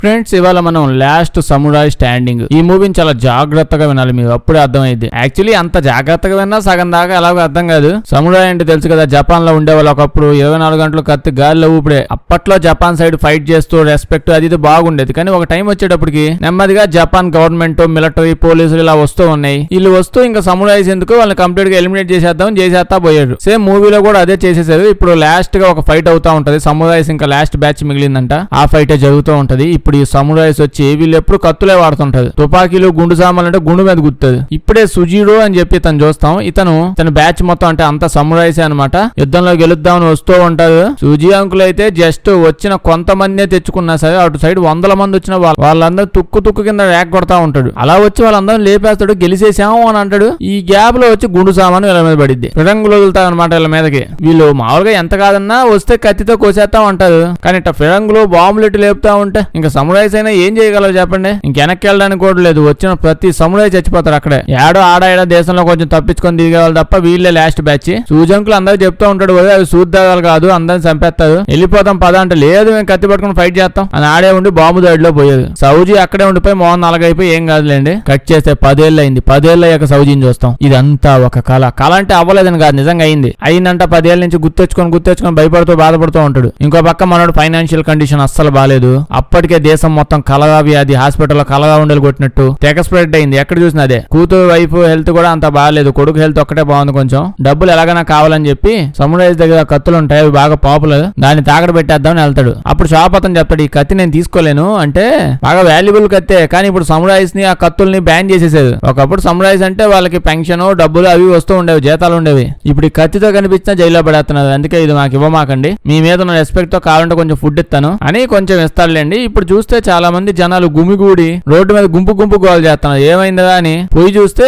Friends, ఇవాళ మనం last samurai standing ఈ మూవీని చాలా జాగ్రత్తగా వినాలి. మీకు అప్పుడే అర్థమైంది. యాక్చువల్లీ అంత జాగ్రత్తగా విన్నా సగం దాకా ఎలాగో అర్థం కాదు. సమురాయ్ అంటే తెలుసు కదా, జపాన్ లో ఉండేవాళ్ళు ఒకప్పుడు 24 గంటలు కత్తి గాలిలో ఊపిడే. అప్పట్లో జపాన్ సైడ్ ఫైట్ చేస్తూ రెస్పెక్ట్ అది ఇది బాగుండేది. కానీ ఒక టైం వచ్చేటప్పటికి నెమ్మదిగా జపాన్ గవర్నమెంట్, మిలిటరీ, పోలీసులు ఇలా వస్తూ ఉన్నాయి. వీళ్ళు వస్తూ ఇంకా సమురాయ్స్ ఎందుకు వాళ్ళని కంప్లీట్ గా ఎలిమినేట్ చేసేస్తా పోయారు. సేమ్ మూవీలో కూడా అదే చేసేసారు. ఇప్పుడు లాస్ట్ గా ఒక ఫైట్ అవుతా ఉంటది. సమురాయ్స్ ఇంకా లాస్ట్ బ్యాచ్ మిగిలిందంట. ఆ ఫైట్ జరుగుతూ ఉంటది. ఇప్పుడు ఈ సమురాయ్స్ వచ్చి వీళ్ళు ఎప్పుడు కత్తులే వాడుతుంటది. తుపాకీలు, గుండు సామాన్లు అంటే గుండు మీద గుర్తుంది. ఇప్పుడే సుజీడో అని చెప్పి ఇతను చూస్తాం. ఇతను బ్యాచ్ మొత్తం అంటే అంత సమురాయ్సే అనమాట. యుద్ధంలో గెలుద్దామని వస్తూ ఉంటారు. సుజీ అంకుల్ అయితే జస్ట్ వచ్చిన కొంతమంది తెచ్చుకున్నా సరే అటు సైడ్ 100 మంది వచ్చిన వాళ్ళందరూ తుక్కు కింద ర్యాక్ కొడతా ఉంటాడు. అలా వచ్చి వాళ్ళందరూ లేపేస్తాడు. గెలిచేసాము అని అంటాడు. ఈ గ్యాప్ లో వచ్చి గుండు సామాను వీళ్ళ మీద పడిద్ది. ఫిరంగులు వదులుతారు అనమాట వీళ్ళ మీదకి. వీళ్ళు మామూలుగా ఎంత కాదన్నా వస్తే కత్తితో కోసేస్తా ఉంటారు. కానీ ఇట్లా ఫిరంగులు, బాంబులు ఇటు లేపుతా ఉంటే ఇంకా సమురాయ్స్ అయినా ఏం చేయగలరు చెప్పండి. ఇంకెనక్కి వెళ్ళడానికి కూడా లేదు. వచ్చిన ప్రతి సమురాయ్ చచ్చిపోతారు అక్కడే. ఏడో ఆడ దేశంలో కొంచెం తప్పించుకొని దిగేవాళ్ళు తప్ప వీళ్ళే లాస్ట్ బ్యాచ్. సూజంకులు అందరూ చెప్తూ ఉంటాడు, అవి సూద్దాగాలు కాదు, అందరిని చంపేస్తారు, వెళ్ళిపోతాం పద అంటే లేదు మేము కత్తి పట్టుకుని ఫైట్ చేస్తాం అని ఆడే ఉండి బాంబు దాడిలో పోయేది. సౌజీ అక్కడే ఉండిపోయి మోహన్ 4 అయిపోయి ఏం కాదులేండి. కట్ చేస్తే 10 ఏళ్ళు అయింది. 10 ఏళ్ళు అయ్యాక సౌజీని చూస్తాం. ఇదంతా ఒక కళ. కళ అంటే అవ్వలేదని కాదు, నిజంగా అయిందంట. 10 ఏళ్ళ నుంచి గుర్తెచ్చుకొని భయపడుతూ బాధపడుతూ ఉంటాడు. ఇంకో పక్క మనోడు ఫైనాన్షియల్ కండిషన్ అస్సలు బాలేదు. అప్పటికే దేశం మొత్తం కలగా వ్యాధి, హాస్పిటల్లో కలగా ఉండలు కొట్టినట్టు తెగ స్ప్రెడ్ అయింది. ఎక్కడ చూసినా అదే. కూతురు వైఫ్ హెల్త్ కూడా అంత బాగాలేదు. కొడుకు హెల్త్ ఒక్కటే బాగుంది. కొంచెం డబ్బులు ఎలాగైనా కావాలని చెప్పి సమురాయ్స్ దగ్గర కత్తులు ఉంటాయి, అవి బాగా పాపులర్, దాన్ని తాకడ పెట్టేద్దామని వెళ్తాడు. అప్పుడు షాప్ అతను చెప్తాడు, ఈ కత్తి నేను తీసుకోలేను అంటే బాగా వాల్యుబుల్ కత్తే, కానీ ఇప్పుడు సమురాయ్స్ ని ఆ కత్తుల్ని బ్యాన్ చేసేసారు. ఒకప్పుడు సమురాయ్స్ అంటే వాళ్ళకి పెన్షన్, డబ్బులు అవి వస్తూ ఉండేవి, జీతాలు ఉండేవి. ఇప్పుడు ఈ కత్తితో కనిపించినా జైల్లో పడేస్తున్నారు. అందుకే ఇది మాకు ఇవ్వమాకండి, మీ మీద ఉన్న రెస్పెక్ట్ తో కావాలంటే కొంచెం ఫుడ్ ఇస్తాను అని కొంచెం ఇస్తాడులేండి. ఇప్పుడు చూస్తే చాలా మంది జనాలు గుమిగూడి రోడ్డు మీద గుంపు గోల్ చేస్తున్నారు. ఏమైందా అని పోయి చూస్తే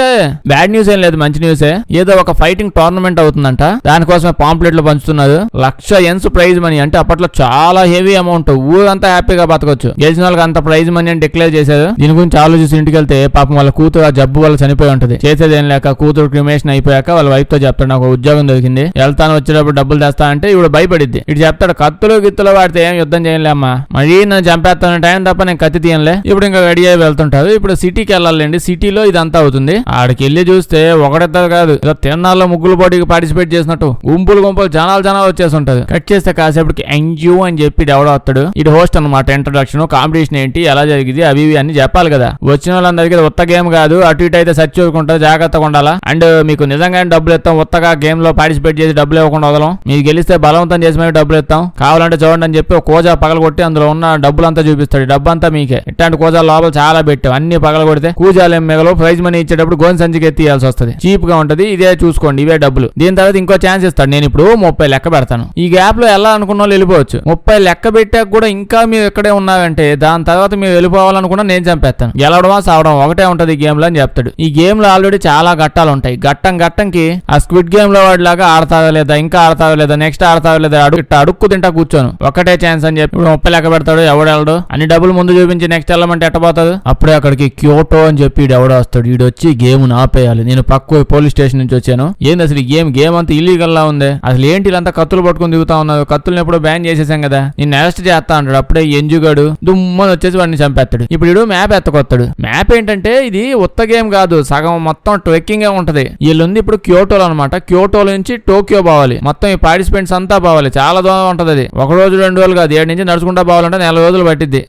బ్యాడ్ న్యూస్ ఏం లేదు, మంచి న్యూసే. ఏదో ఒక ఫైటింగ్ టోర్నమెంట్ అవుతుందంట. దానికోసమే పాంప్లెట్లు పంచుతున్నారు. 1,00,000 యెన్స్ ప్రైజ్ మనీ. అంటే అప్పట్లో చాలా హెవీ అమౌంట్. ఊరంతా హ్యాపీగా బతకొచ్చు. గెలిచిన వాళ్ళకి అంత ప్రైజ్ మనీ అని డిక్లేర్ చేశారు. దీని గురించి ఆలోచిస్తూ ఇంటికి వెళ్తే పాపం వాళ్ళ కూతురు ఆ జబ్బు వల్ల చనిపోయి ఉంటది. చేసేది ఏం లేక కూతురు క్రిమేషన్ అయిపోయాక వాళ్ళ వైఫ్ తో చెప్తాడు, నాకు ఉద్యోగం దొరికింది, వెళ్తాను, వచ్చేటప్పుడు డబ్బులు తెస్తా అంటే ఇవిడ భయపడిద్ది. ఇటు చెప్తాడు, కత్తులు గిత్తులు వాడితే ఏం యుద్ధం చేయలేమ్మా, మరీ నన్ను చంపేస్తాను టైం తప్ప నేను కత్తి తీయనులే. ఇప్పుడు ఇంకా రెడీ అయ్యి వెళ్తుంటారు. ఇప్పుడు సిటీకి వెళ్ళాలండి. సిటీలో ఇదంతా అవుతుంది. ఆడికి వెళ్ళి చూస్తే ఒకటిద్దరు కాదు, ఇలా తిరణాల్లో ముగ్గులు పోటీకి పార్టిసిపేట్ చేసినట్టు గుంపులు జనాలు వచ్చేసి ఉంటది. కట్ చేస్తే కాసేపటికి ఎన్జిఓ అని చెప్పి ఎవడో వస్తాడు. ఇది హోస్ట్ అనమాట. ఇంట్రొడక్షన్, కాంపిటీషన్ ఏంటి, ఎలా జరిగింది, అవి ఇవి అన్ని చెప్పాలి కదా. వచ్చిన వాళ్ళందరికీ ఉత్త గేమ్ కాదు, అటు ఇటు అయితే సర్చ్ చూసుకుంటారు, జాగ్రత్తగా ఉండాలా. అండ్ మీకు నిజంగానే డబ్బులు ఇస్తాం, ఉత్తగా గేమ్ లో పార్టిసిపేట్ చేసి డబ్బులు ఇవ్వకుండా వదలం, మీరు గెలిస్తే బలవంతం చేసి మేము డబ్బులు ఇస్తాం, కావాలంటే చూడండి అని చెప్పి ఒక కోజా పగలగొట్టి అందులో ఉన్న డబ్బులంతా చూపిస్తాడు. డబ్బంతా మీకే. ఇట్లాంటి కోజాల లోపల చాలా పెట్టాం, అన్ని పగల కొడితే కూజాలు ఏం మిగలవు. ప్రైజ్ మనీ ఇచ్చేటప్పుడు గోన్ సంచికి ఎత్తియాల్సి వస్తుంది. చీప్ గా ఉంటది. ఇదే చూసుకోండి, ఇవే డబ్బులు. దీని తర్వాత ఇంకో ఛాన్స్ ఇస్తాడు, నేను ఇప్పుడు 30 లెక్క పెడతాను, ఈ గ్యాప్ లో ఎలా అనుకున్న వాళ్ళు వెళ్ళిపోవచ్చు. 30 లెక్క పెట్టాక కూడా ఇంకా మీరు ఇక్కడే ఉన్నారంటే దాని తర్వాత మీరు వెళ్ళిపోవాలనుకున్నా నేను చంపేస్తాను. గెలవడమా సావడం ఒకటే ఉంటది ఈ గేమ్ లో అని చెప్తాడు. ఈ గేమ్ లో ఆల్రెడీ చాలా ఘట్టాలు ఉంటాయి. గట్టంకి ఆ స్క్విడ్ గేమ్ లో వాడిలాగా ఆడతావా లేదా, ఇంకా ఆడతావా లేదా, నెక్స్ట్ ఆడతావా లేదా, అడుక్కు తింటా కూర్చోను, ఒకటే ఛాన్స్ అని చెప్పి 30 లెక్క పెడతాడు. ఎవడెళ్ళడు అన్ని డబ్బులు ముందు చూపించి నెక్స్ట్ వెళ్ళమంటే ఎట్టబోతాడు. అప్పుడే అక్కడికి క్యోటో అని చెప్పి ఎవడో వస్తాడు. వీడు వచ్చి గేమ్ ఆపేయాలి. నేను పక్క పోలీస్ స్టేషన్ నుంచి వచ్చాను. ఏంది అసలు ఈ గేమ్ అంతా ఇల్లీగల్ లా ఉంది, అసలు ఏంటి ఇలాంతా కత్తులు పట్టుకుని దిగుతా ఉన్నారు, కత్తులను ఎప్పుడో బ్యాన్ చేసేసాం కదా, నేను అరెస్ట్ చేస్తా అంటాడు. అప్పుడే ఎంజుగాడు దుమ్మని వచ్చేసి వాడిని చంపేస్తాడు. ఇప్పుడు వీడు మ్యాప్ ఎత్తకొస్తాడు. మ్యాప్ ఏంటంటే ఇది ఉత్త గేమ్ కాదు, సగం మొత్తం ట్రెక్కింగ్ ఉంటది. వీళ్ళుంది ఇప్పుడు క్యోటోలో అనమాట. క్యోటోలో నుంచి టోక్యో పోవాలి. మొత్తం ఈ పార్టిసిపెంట్స్ అంతా పోవాలి. చాలా దూరం ఉంటది. అది 1 రోజు 2 రోజులు కాదు, 7 నుంచి నడుచుకుంటా పోవాలంటే 4 రోజులు పట్టిద్ది.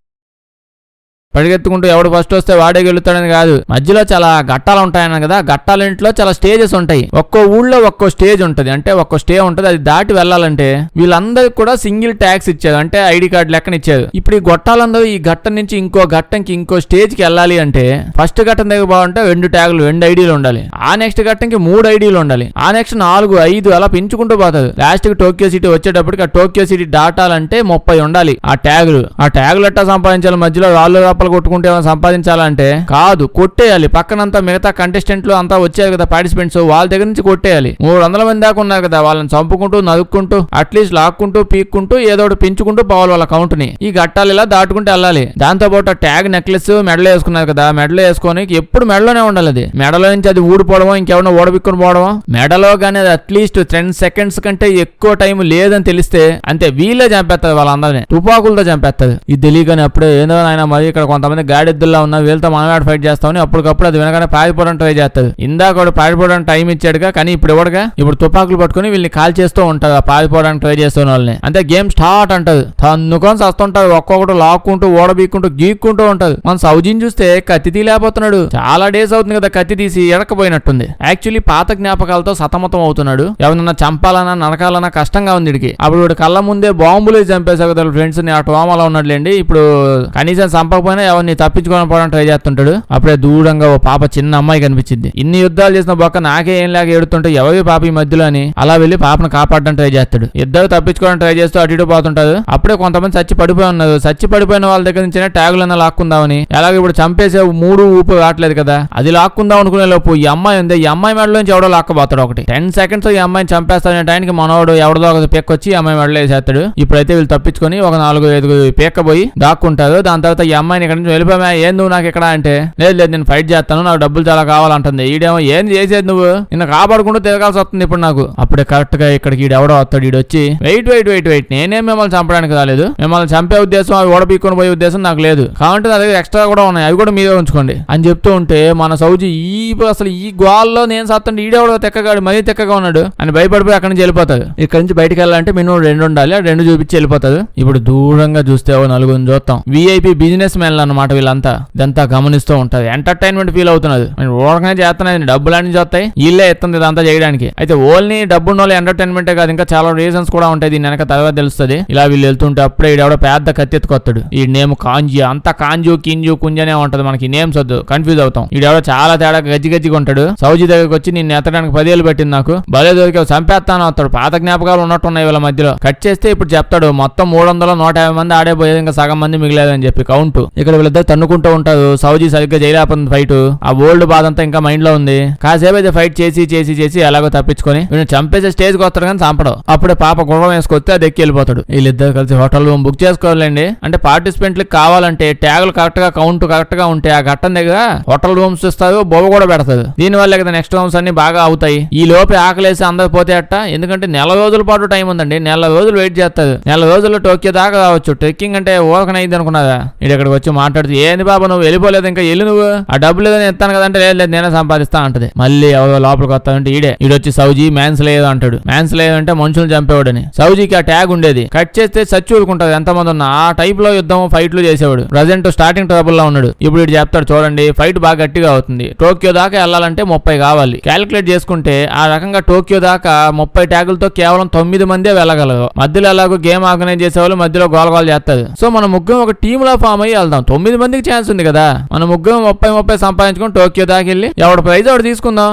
పరిగెత్తుకుంటూ ఎవడు ఫస్ట్ వస్తే వాడే గెలుతాడని కాదు, మధ్యలో చాలా ఘట్టాలు ఉంటాయన్న కదా. ఘట్టాలింట్లో చాలా స్టేజెస్ ఉంటాయి. ఒక్కో ఊళ్ళో ఒక్కో స్టేజ్ ఉంటది, అంటే ఒక్కో స్టే ఉంటది. అది దాటి వెళ్ళాలంటే వీళ్ళందరికి కూడా సింగిల్ ట్యాక్స్ ఇచ్చారు, అంటే ఐడి కార్డు లెక్కన ఇచ్చారు. ఇప్పుడు ఈ గొట్టాలందరూ ఈ ఘట్టం నుంచి ఇంకో ఘట్టంకి ఇంకో స్టేజ్ కి వెళ్ళాలి అంటే ఫస్ట్ ఘట్టం దగ్గర బాగుంటే 2 ట్యాగులు 2 ఐడీలు ఉండాలి. ఆ నెక్స్ట్ ఘట్టంకి 3 ఐడీలు ఉండాలి. ఆ నెక్స్ట్ 4, 5 అలా పెంచుకుంటూ పోతుంది. లాస్ట్ కి టోక్యో సిటీ వచ్చేటప్పటికి ఆ టోక్యో సిటీ దాటాలంటే 30 ఉండాలి ఆ ట్యాగులు. ఆ ట్యాగులు ఎట్టా సంపాదించాలి, మధ్యలో రాళ్ళు చేపలు కొట్టుకుంటే ఏమైనా సంపాదించాలంటే కాదు, కొట్టేయాలి. పక్కనంతా మిగతా కంటెస్టెంట్లు అంతా వచ్చారు కదా పార్టిసిపెంట్స్, వాళ్ళ దగ్గర నుంచి కొట్టేయాలి. 300 మంది దాకా ఉన్నారు కదా, వాళ్ళని చంపుకుంటూ నదుక్కుంటూ అట్లీస్ట్ లాక్కుంటూ పీక్కుంటూ ఏదో ఒకటి పెంచుకుంటూ పోవాలి వాళ్ళ కౌంట్ ని. ఈ ఘట్టాలు ఇలా దాటుకుంటూ వెళ్ళాలి. దాంతో పాటు ట్యాగ్ నెక్లెస్ మెడలో వేసుకున్నారు కదా, మెడలో వేసుకొని ఎప్పుడు మెడలోనే ఉండాలి. అది మెడలో నుంచి అది ఊడిపోవడమో ఇంకెవరో ఓడబిక్కుని పోవడమో, మెడలో కానీ అది అట్లీస్ట్ 10 సెకండ్స్ కంటే ఎక్కువ టైం లేదని తెలిస్తే అంతే, వీళ్ళే చంపేస్తారు వాళ్ళందరినీ, తుపాకులతో చంపేస్తారు. ఇది తెలియగానే అప్పుడే ఏదో ఆయన మరి ఇక్కడ కొంతమంది గాడిద్దుల్లో ఉన్న వీళ్ళతో మనవాడు ఫైట్ చేస్తామని అప్పటికప్పుడు అది వినగానే పారిపోవడం ట్రై చేస్తారు. ఇందాక వాడు పారిపోవడానికి టైం ఇచ్చాడుగా, కానీ ఇప్పుడు ఇవ్వడుగా. ఇప్పుడు తుపాకులు పట్టుకుని వీళ్ళని కాల్ చేస్తూ ఉంటారు పారిపోవడానికి ట్రై చేస్తున్న వాళ్ళని. అంతే గేమ్ స్టార్ట్ అంటది. తన్నుకొని వస్తుంటారు, ఒక్కొక్కటి లాక్కుంటూ ఓడబీక్కుంటూ గీక్కుంటూ ఉంటారు. మన సౌజీని చూస్తే కత్తి తీలేకపోతున్నాడు. చాలా డేస్ అవుతుంది కదా కత్తి తీసి, ఎడకపోయినట్టుంది. యాక్చువల్లీ పాత జ్ఞాపకాలతో సతమతం అవుతున్నాడు. ఎవరన్నా చంపాలన్నా నరకాలన్నా కష్టంగా ఉంది వీడికి. అప్పుడు వీడు కళ్ళ ముందే బాంబులు చంపేశారు కదా ఫ్రెండ్స్ ని, ఆ టోమాలో ఉన్నాడులేండి. ఇప్పుడు కనీసం చంపకపోయినా ఎవరిని తప్పించుకొని పోవడం ట్రై చేస్తుంటాడు. అప్పుడే దూరంగా ఓ పాప చిన్న అమ్మాయి కనిపించింది. ఇన్ని యుద్ధాలు చేసిన బొక్క నాకే ఏం లేక ఏడుతుంటే ఎవరి పాప ఈ మధ్యలో అని అలా వెళ్లి పాపను కాపాడడం ట్రై చేస్తాడు. ఇద్దరు తప్పించుకోవడం ట్రై చేస్తూ అటు ఇటు పోతుంటారు. అప్పుడే కొంతమంది చచ్చి పడిపోయి ఉన్నారు. చచ్చి పడిపోయిన వాళ్ళ దగ్గర నుంచి ట్యాగులన్నా లాక్కుందామని, ఎలాగో ఇప్పుడు చంపేసే 3 ఊపు రావట్లేదు కదా, అది లాక్కుందాం అనుకునే లోపు ఈ అమ్మాయి ఉంది, ఈ అమ్మాయి మెడలో నుంచి ఎవడో లాక్కపోతాడు. ఒకటి 10 సెకండ్స్ ఈ అమ్మాయిని చంపేస్తానే టైంకి మనోడు ఎవడో ఒక పెక్కొచ్చి ఈ అమ్మాయి మెడలో వేసేస్తాడు. ఇప్పుడైతే వీళ్ళు తప్పించుకొని ఒక 4-5 పేక్కపోయి దాక్కుంటారు. దాని తర్వాత ఈ అమ్మాయిని ఇక్కడ నుంచి వెళ్ళిపోయా, ఏం నువ్వు నాకు ఇక్కడ అంటే, లేదు లేదు నేను ఫైట్ చేస్తాను, నాకు డబ్బులు చాలా కావాలంటుంది. ఈడేమో ఏం చేసేది నువ్వు, నిన్ను కాపాడుకుంటూ తిరగాల్సి వస్తుంది ఇప్పుడు నాకు. అప్పుడే కరెక్ట్ గా ఇక్కడికి ఈడెవడో వస్తాడు. ఈడొచ్చి వెయిట్ వెయిట్ వెయిట్ వెయిట్ నేనేం మిమ్మల్ని చంపడానికి రాలేదు, మిమ్మల్ని చంపే ఉద్దేశం అవి ఓడపీక్కొని పోయే ఉద్దేశం నాకు లేదు, కాబట్టి నా దగ్గర ఎక్స్ట్రా కూడా ఉన్నాయి, అవి కూడా మీరే ఉంచుకోండి అని చెప్తూ ఉంటే మన సౌజీ అసలు ఈ గోల్లో నేను సత్తండి, ఈడెవడో తెక్కగాడు మరీ తెక్కగా ఉన్నాడు అని భయపడిపోయి అక్కడి నుంచి వెళ్ళిపోతాడు. ఇక్కడ నుంచి బయటకు వెళ్ళాలంటే మినిమం 2 ఉండాలి, ఆ 2 చూపించి వెళ్ళిపోతాడు. ఇప్పుడు దూరంగా చూస్తే ఓ 4 చూస్తాం. విఐపి బిజినెస్ మెన్లు అన్నమాట వీళ్ళంతా. ఇదంతా గమనిస్తూ ఉంటది, ఎంటర్టైన్మెంట్ ఫీల్ అవుతున్నది. ఊరకనే చేస్తున్నాయి, డబ్బులు అన్ని చూస్తాయి, వీళ్ళే ఎత్తుంది ఇదంతా చేయడానికి. అయితే ఓన్లీ డబ్బున్న వాళ్ళు ఎంటర్టైన్మెంటే కాదు, ఇంకా చాలా రీజన్స్ కూడా ఉంటాయి. దీని వెనక తర్వాత తెలుస్తుంది. ఇలా వీళ్ళు వెళ్తుంటే అప్పుడే ఈడెవడో పెద్ద కత్తి ఎత్తుకొస్తాడు. ఈ నేమ్ కాంజీ, అంతా కాంజు కింజు కుంజనే ఉంటది, మనకి నేమ్స్ వద్దు కన్ఫ్యూజ్ అవుతాం. ఈడెవడో చాలా తేడా గజ్జిగా ఉంటాడు. సౌజీ దగ్గరకు వచ్చి నిన్ను ఎత్తడానికి 10 ఏళ్ళు పెట్టింది నాకు, భలే దొరికావు చంపేస్తాను వస్తాడు. పాత జ్ఞాపకాలు ఉన్నట్టున్నాయి వీళ్ళ మధ్యలో. కట్ చేస్తే ఇప్పుడు చెప్తాడు మొత్తం 300-150 మంది ఆడేపోయేది, ఇంకా సగం మంది మిగిలేదని చెప్పి కౌంట్. ఇక్కడ వీళ్ళిద్దరు తన్నుకుంటూ ఉంటారు. సౌజీ సరిగ్గా చేయలేకపోతుంది ఫైట్. ఆ ఓల్డ్ బాధ అంతా ఇంకా మైండ్ లో ఉంది. కాసేపు అయితే ఫైట్ చేసి ఎలాగో తప్పించుకొని వీళ్ళు చంపేసే స్టేజ్ కి వస్తాడు కానీ చంపడం. అప్పుడే పాప గుర్రం వేసుకొస్తే అది ఎక్కి వెళ్ళిపోతాడు. వీళ్ళిద్దరు కలిసి హోటల్ రూమ్ బుక్ చేసుకోవాలండి. అంటే పార్టిసిపెంట్లకు కావాలంటే ట్యాగులు కరెక్ట్ గా కౌంట్ కరెక్ట్ గా ఉంటే ఆ ఘట్టం దగ్గర హోటల్ రూమ్స్ ఇస్తారు, బొవ్వ కూడా పెడతారు. దీని వల్ల కదా నెక్స్ట్ రూమ్స్ అన్ని బాగా అవుతాయి. ఈ లోపే ఆకలేసి అందరు పోతే అట్ట, ఎందుకంటే 4 రోజుల పాటు టైం ఉందండి. 4 రోజులు వెయిట్ చేస్తారు. 4 రోజుల్లో టోక్యో దాకా రావచ్చు. ట్రెక్కింగ్ అంటే ఓరకనైంది అనుకున్నారా? ఇక్కడికి వచ్చి మాట్లాడుతూ ఏంది బాబా నువ్వు వెళ్ళిపోలేదు, ఇంకా వెళ్ళి నువ్వు ఆ డబ్బులు ఏదైనా ఇస్తాను కదంటే లేదు నేనే సంపాదిస్తా అంటది. మళ్ళీ ఎవరో లోపలికి వస్తానంటే ఈడొచ్చి సౌజీ మ్యాన్స్ లేదు అంటాడు. మ్యాన్స్ లేదంటే మనుషులు చంపేవాడని. సౌజీకి ఆ ట్యాగ్ ఉండేది, కట్ చేస్తే చచ్చి ఊరుకుంటది ఎంతమంది ఉన్నా. ఆ టైప్ లో యుద్ధం ఫైట్లు చేసేవాడు. ప్రజెంట్ స్టార్టింగ్ ట్రబుల్ లో ఉన్నాడు. ఇప్పుడు ఇటు చెప్తాడు చూడండి ఫైట్ బాగా గట్టిగా అవుతుంది, టోక్యో దాకా వెళ్ళాలంటే 30 కావాలి. క్యాలిక్యులేట్ చేసుకుంటే ఆ రకంగా టోక్యో దాకా 30 ట్యాగులతో కేవలం 9 మందే వెళ్ళగలరు. మధ్యలో ఎలాగో గేమ్ ఆర్గనైజ్ చేసేవాళ్ళు మధ్యలో గోలగోలు చేస్తారు. సో మన ముగ్గురం ఒక టీమ్ లో ఫామ్ అయ్యి వెళ్దాం. 9 మందికి ఛాన్స్ ఉంది కదా, మన ముగ్గురం 30 సంపాదించుకొని టోక్యో దాకా వెళ్ళి ఎవడ ప్రైజ్ ఎవడు తీసుకుందాం.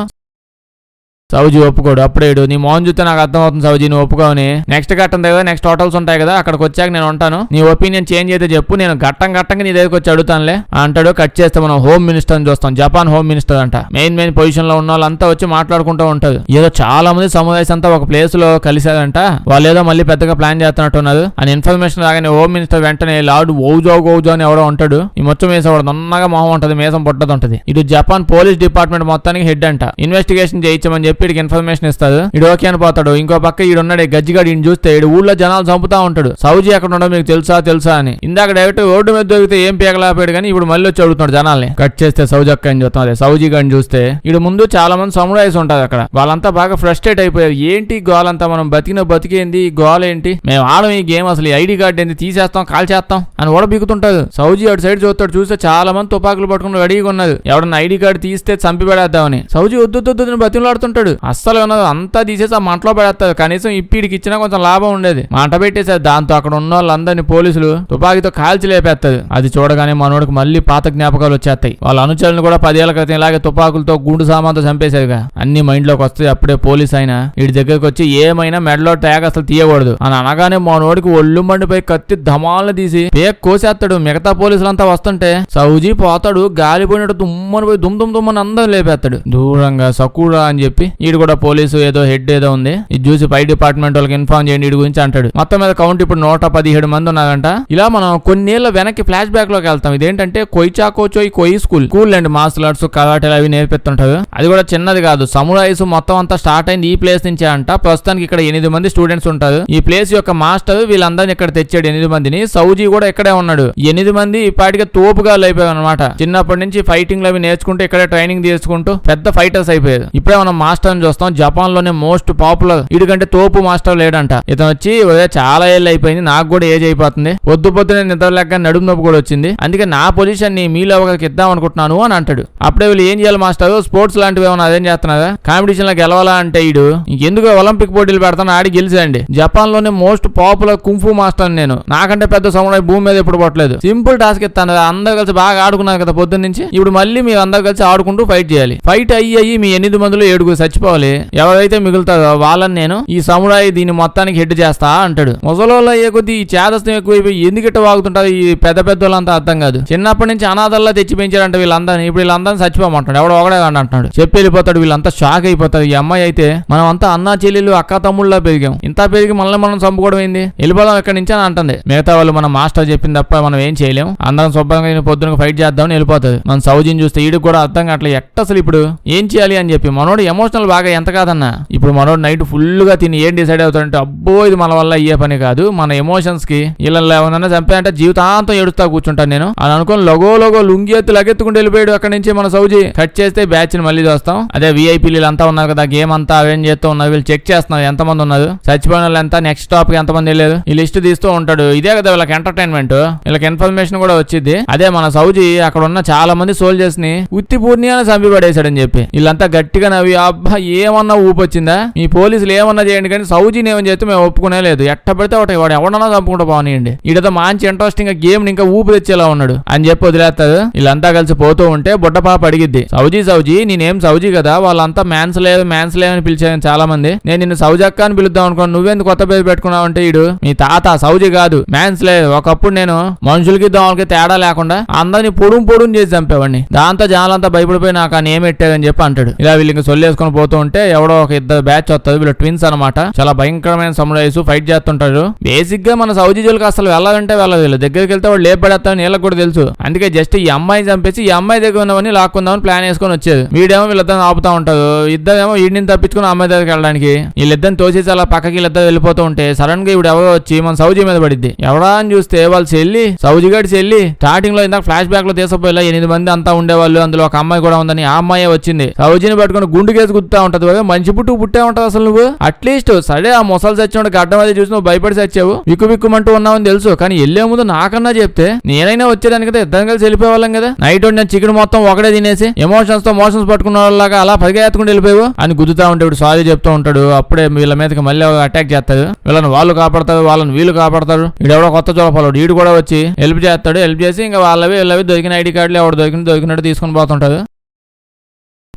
సౌజీ ఒప్పుకోడు. అప్పుడేడు నీ మోహన్ చూస్తే నాకు అర్థం అవుతుంది సౌజీ నువ్వు ఒప్పుకోని. నెక్స్ట్ ఘట్టం దగ్గర నెక్స్ట్ హోటల్స్ ఉంటాయి కదా, అక్కడికి వచ్చాక నేను ఉంటాను, నీ ఒపీనియన్ చేంజ్ అయితే చెప్పు, నేను ఘట్టంగా నీ దగ్గరికి వచ్చి అడుగుతానులే అంటాడు. కట్ చేస్తే మనం హోమ్ మినిస్టర్ అని చూస్తాం. జపాన్ హోమ్ మినిస్టర్ అంట. మెయిన్ పొజిషన్ లో ఉన్న వాళ్ళంతా వచ్చి మాట్లాడుకుంటూ ఉంటారు. ఏదో చాలా మంది సముదాయస్ అంతా ఒక ప్లేస్ లో కలిసారంట. వాళ్ళు ఏదో మళ్ళీ పెద్దగా ప్లాన్ చేస్తున్నట్టున్నారు అని ఇన్ఫర్మేషన్ రాగానే హోమ్ మినిస్టర్ వెంటనే లార్డ్ ఓజో అని ఎవడో ఉంటాడు. ఈ మొత్తం వేసేవాడు నన్నగా మొహం ఉంటది, మేసం పొట్టది ఉంటది. ఇటు జపాన్ పోలీస్ డిపార్ట్మెంట్ మొత్తానికి హెడ్ అంట. ఇన్వెస్టిగేషన్ చేయించమని చెప్పి వీడికి ఇన్ఫర్మేషన్ ఇస్తాడు. ఇడు ఓకే అని పోతాడు. ఇంకో పక్క ఈడున్నాడు గజ్జిగాడు, ఈయన చూస్తే ఇడు ఊళ్ళో జనాలు చంపుతా ఉంటాడు. సౌజీ ఎక్కడ ఉండో మీకు తెలుసా అని. ఇందాక డైరెక్ట్ రోడ్డు మీద దొరికితే ఏం పీకలేపాడు కానీ ఇప్పుడు మళ్ళీ వచ్చి అడుగుతున్నాడు జనాల్ని. కట్ చేస్తే సౌజీ అక్క అని చూస్తాం. అదే సౌజీ గారిని చూస్తే ఇడు ముందు చాలా మంది సముదాయస్ ఉంటారు అక్కడ. వాళ్ళంతా బాగా ఫ్రస్ట్రేట్ అయిపోయారు. ఏంటి గోలంతా, మనం బతికేంది గోల్ ఏంటి, మేము ఆడం ఈ గేమ్, అసలు ఈ ఐడి కార్డు ఏంది, తీసేస్తాం కాల్ చేస్తాం అని కూడా బిగుతుంటారు. సౌజీ అటు సైడ్ చూస్తాడు. చూస్తే చాలా మంది తుపాకులు పట్టుకుని రెడీగా ఉన్నారు. ఎవడన్నా ఐడి కార్డు తీస్తే చంపి పెడేద్దామని. సౌజీ వద్దు బతిలాడుతుంటాడు. ఇప్పడు అస్సలు ఉన్నది అంతా తీసేసి ఆ మంటలో పడేస్తారు. కనీసం ఇప్పిడికి ఇచ్చినా కొంచెం లాభం ఉండేది. మంట పెట్టేసారు. దాంతో అక్కడ ఉన్న వాళ్ళందరినీ పోలీసులు తుపాకీతో కాల్చి లేపేస్తారు. అది చూడగానే మనోడికి మళ్ళీ పాత జ్ఞాపకాలు వచ్చేస్తాయి. వాళ్ళ అనుచరులను కూడా 10 ఏళ్ల క్రితం ఇలాగే తుపాకులతో గుండు సామాన్తో చంపేశారుగా. అన్ని మైండ్ లోకి వస్తాయి. అప్పుడే పోలీస్ అయినా వీడి దగ్గరకు వచ్చి ఏమైనా మెడలో ట్యాగ్ అసలు తీయకూడదు అని అనగానే మనోడికి ఒళ్ళు మండిపోయి కత్తి ధమాలను తీసి పేక్ కోసేస్తాడు. మిగతా పోలీసులంతా వస్తుంటే సౌజీ పోతాడు. గాలిపోయినట్టు దుమ్మని పోయి దుమ్మని అందరూ లేపేస్తాడు. దూరంగా సకూడా అని చెప్పి ఈడు కూడా పోలీసు ఏదో హెడ్ ఏదో ఉంది, ఇది చూసి పై డిపార్ట్మెంట్ వాళ్ళకి ఇన్ఫార్మ్ చేయండి వీడి గురించి అంటాడు. మొత్తం మీద కౌంట్ ఇప్పుడు 117 మంది ఉన్నారంట. ఇలా మనం కొన్నేళ్ల వెనక్కి ఫ్లాష్ బ్యాక్ లోకి వెళ్తాం. ఇదేంటంటే కొయి స్కూల్ అండ్ మార్షల్ ఆర్ట్స్ కరాటేలు అవి నేర్పిస్తుంటారు. అది కూడా చిన్నది కాదు. సమురాయిస్ మొత్తం అంతా స్టార్ట్ అయింది ఈ ప్లేస్ నుంచే అంట. ప్రస్తుతానికి ఇక్కడ 8 మంది స్టూడెంట్స్ ఉంటారు. ఈ ప్లేస్ యొక్క మాస్టర్ వీళ్ళందరినీ ఇక్కడ తెచ్చాడు 8 మందిని. సౌజీ కూడా ఇక్కడే ఉన్నాడు. 8 మంది ఇప్పటికే తోపుగా అయిపోయారు అనమాట. చిన్నప్పటి నుంచి ఫైటింగ్ అవి నేర్చుకుంటూ ఇక్కడే ట్రైనింగ్ తీసుకుంటూ పెద్ద ఫైటర్స్ అయిపోయారు. ఇప్పుడే మనం మాస్టర్ ని చూస్తాం. జపాన్ లోనే మోస్ట్ పాపులర్ వీడికంటే తోపు మాస్టర్ లేడంట. ఇతను వచ్చి చాలా ఏళ్ళు అయిపోయింది, నాకు కూడా ఏజ్ అయిపోతుంది, పొద్దునే నిద్ర లేక నడుము నొప్పి కూడా వచ్చింది, అందుకే నా పొజిషన్ ని మీలో ఒకరికి ఇద్దాం అనుకుంటున్నాను అని అంటాడు. అప్పుడే వీళ్ళు ఏం చేయాలి మాస్టర్, స్పోర్ట్స్ లాంటివి ఏమన్నా అదేం చేస్తున్నారా, కాంపిటీషన్ లో గెలవాలా అంటే ఈడు ఇంకెందుకు ఒలింపిక్ పోటీలు పెడతాను ఆడి గెలిచండి, జపాన్ లోనే మోస్ట్ పాపులర్ కుంఫు మాస్టర్ నేను, నాకంటే పెద్ద సమురాయి భూమి మీద ఎప్పుడు పట్టలేదు, సింపుల్ టాస్క్ ఇస్తాను, అందరు కలిసి బాగా ఆడుకున్నారు కదా పొద్దున్న నుంచి, ఇప్పుడు మళ్ళీ మీరు అందరు కలిసి ఆడుకుంటూ ఫైట్ చేయాలి, ఫైట్ అయ్యి మీ 8 మందిలో 7 చచ్చిపోవాలి, ఎవరైతే మిగులుతారో వాళ్ళని నేను ఈ సమురాయి దీన్ని మొత్తానికి హెడ్ చేస్తా అంటాడు. ముసలోళ్ళు అయ్యే కొద్దీ ఈ చేదస్తం ఎక్కువైపోయి ఎందుకు ఇట్ట వాగుతుంటారు ఈ పెద్ద వాళ్ళంతా అర్థం కాదు. చిన్నప్పటి నుంచి అనాథల్లా తెచ్చి పెంచారంట వీళ్ళందరినీ, ఇప్పుడు వీళ్ళందరినీ చచ్చిపోమంటాడు, ఎవడో ఒకడే అంటున్నాడు. చెప్పి వెళ్ళిపోతాడు. వీళ్ళంతా షాక్ అయిపోతారు. ఈ అమ్మాయి అయితే మనం అంతా అన్నా చెల్లెలు అక్క తమ్ముళ్ళ పెరిగాం, ఇంత పెరిగి మనల్ని మనం చంపుకోవడం ఏంది, వెళ్ళిపోదాం ఎక్కడి నుంచి అని అంటుంది. మిగతా వాళ్ళు మన మాస్టర్ చెప్పింది తప్ప మనం ఏం చేయలేం, అందరం శుభ్రంగా పొద్దున ఫైట్ చేద్దామని వెళ్ళిపోతుంది. మన సౌజీని చూస్తే ఈడికి కూడా అర్థం కావట్లేదు ఎట్ట అసలు ఇప్పుడు ఏం చేయాలి అని చెప్పి. మనోడు ఎమోషనల్ బాగా ఎంత కాదన్నా, ఇప్పుడు మనోడు నైట్ ఫుల్ గా తిని ఏం డిసైడ్ అవుతాడంటే అబ్బో ఇది మన వల్ల అయ్యే పని కాదు, మన ఎమోషన్స్ కి ఇలా ఏమన్నా చంపాయంటే జీవితాంతం ఏడుస్తా కూర్చుంటాను నేను అని అనుకుని లోగో లుంగి ఎత్తు లగెత్తుకుంటూ వెళ్ళిపోయాడు. అక్కడి నుంచి మన సౌజీ కట్ చేస్తే బ్యాచ్ ని మళ్ళీ చూస్తాం. అదే వీఐపీలు అంతా ఉన్నారు కదా, గేమ్ అంతా అరేంజ్ చేస్తూ ఉన్నారు, వీళ్ళు చెక్ చేస్తున్నారు ఎంతమంది ఉన్నారు, చచ్చిపోయిన వాళ్ళు ఎంత, నెక్స్ట్ టాప్ కి ఎంతమంది వెళ్ళారు, ఈ లిస్ట్ తీస్తూ ఉంటాడు. ఇదే కదా వీళ్ళకి ఎంటర్టైన్మెంట్, వీళ్ళకి ఇన్ఫర్మేషన్ కూడా వచ్చింది. అదే మన సౌజీ అక్కడ ఉన్న చాలా మంది సోల్జర్స్ ని ఉత్తి పూర్ణియాన్ని చంపి పడేశాడని చెప్పి వీళ్ళంతా గట్టిగా నవ్వి అబ్బా ఏమన్నా ఊపొచ్చిందా, మీ పోలీసులు ఏమన్నా చేయండి కానీ సౌజీని ఏమని చేస్తే మేము ఒప్పుకునే లేదు, ఎట్ట పడితే ఒకటి వాడు ఎవడన్నా చంపుకుంటూ పోనీయండి, ఈడతో మంచి ఇంట్రెస్టింగ్ గా గేమ్ ఇంకా ఊపి తెచ్చేలా ఉన్నాడు అని చెప్పి వదిలేస్తారు. వీళ్ళంతా కలిసి పోతూ ఉంటే బుడ్డ పాప అడిగిద్ది, సౌజీ నేనేం సౌజీ కదా, వాళ్ళంతా మ్యాన్స్ లేదని పిలిచాను చాలా మంది, నేను నిన్ను సౌజీ అక్క అని పిలుద్దాం అనుకోను, నువ్వెందుకు కొత్త పేరు పెట్టుకున్నావు అంటే ఈడు మీ తాత సౌజీ కాదు మ్యాన్స్ లేదు, ఒకప్పుడు నేను మనుషులకి దోమలకి తేడా లేకుండా అందరినీ పొడుం చేసి చంపేవాడిని, దాంతో జనాలంతా భయపడిపోయి నాకు ఆ నేమ్ పెట్టారని చెప్పి అంటాడు. ఇలా వీళ్ళకి సొల్లేసుకొని పోతూ ఉంటే ఎవడో ఒక 2 బ్యాచ్ వస్తుంది, వీళ్ళు ట్విన్స్ అనమాట, చాలా భయంకరమైన సమురాయిస్ ఫైట్ చేస్తుంటారు. బేసిక్ గా మన సౌజీ జోలికి అసలు వెళ్ళాలంటే వెళ్ళదు, వీళ్ళు దగ్గరికి వెళ్తే వాడు లేపడేస్తామని వీళ్ళకి కూడా తెలుసు, అందుకే జస్ట్ ఈ అమ్మాయిని చంపేసి ఈ అమ్మాయి దగ్గర ఉన్నవన్నీ లాక్కుందామని ప్లాన్ వేసుకొని వచ్చేది. వీడేమో వీళ్ళిద్దరిని ఆపుతా ఉంటారు, ఇద్దరేమో వీడిని తప్పించుకుని అమ్మాయి దగ్గరికి వెళ్ళడానికి, వీళ్ళిద్దరిని తోసేసి అలా పక్కకి వీళ్ళిద్దరు వెళ్ళిపోతూ ఉంటే సడన్ గా ఇప్పుడు ఎవరో వచ్చి మన సౌజీ మీద పడిద్ది. ఎవడా అని చూస్తే వాళ్ళు చెల్లి సౌజీ గడి చెల్లి. స్టార్టింగ్ లో ఇందాక ఫ్లాష్ బ్యాక్ లో తీసుకుపోయేలా 8 మంది అంతా ఉండేవాళ్ళు, అందులో ఒక అమ్మాయి కూడా ఉందని ఆ అమ్మాయి వచ్చింది, సౌజీని పట్టుకుని గుండు కేసు గుర్తా ఉంటది, మంచి పుట్టే ఉంటది అసలు నువ్వు, అట్లీస్ట్ సరే ఆ మొసలు చచ్చిన గడ్డం అది చూసి నువ్వు భయపడి చచ్చావు, విక్కుమంటూ ఉన్నావని తెలుసు, కానీ వెళ్లే ముందు నాకన్నా చెప్తే నేనైనా వచ్చేదాని కదా, ఇద్దరం కలిసి వెళ్ళిపోవాలం కదా, నైట్ నేను చికెన్ మొత్తం ఒకటే తినేసి ఎమోషన్స్ తో మోషన్స్ పట్టుకున్న వాళ్ళగా అలా పరిగెత్తుకుంటూ వెళ్ళిపోయావు అని గుద్దుతా ఉంటాడు. సారీ చెప్తూ ఉంటాడు. అప్పుడే వీళ్ళ మీదకి మళ్ళీ అటాక్ చేస్తాడు. వీళ్ళని వాళ్ళు కాపాడతారు, వాళ్ళని వీళ్ళు కాపాడతారు. వీడెవడో కొత్త చోళపాలు వీడు కూడా వచ్చి హెల్ప్ చేస్తాడు. హెల్ప్ చేసి ఇంకా వాళ్ళవి దొరికిన ఐడి కార్డులు ఎవడు దొరికినట్టు తీసుకుని పోతుంటాడు.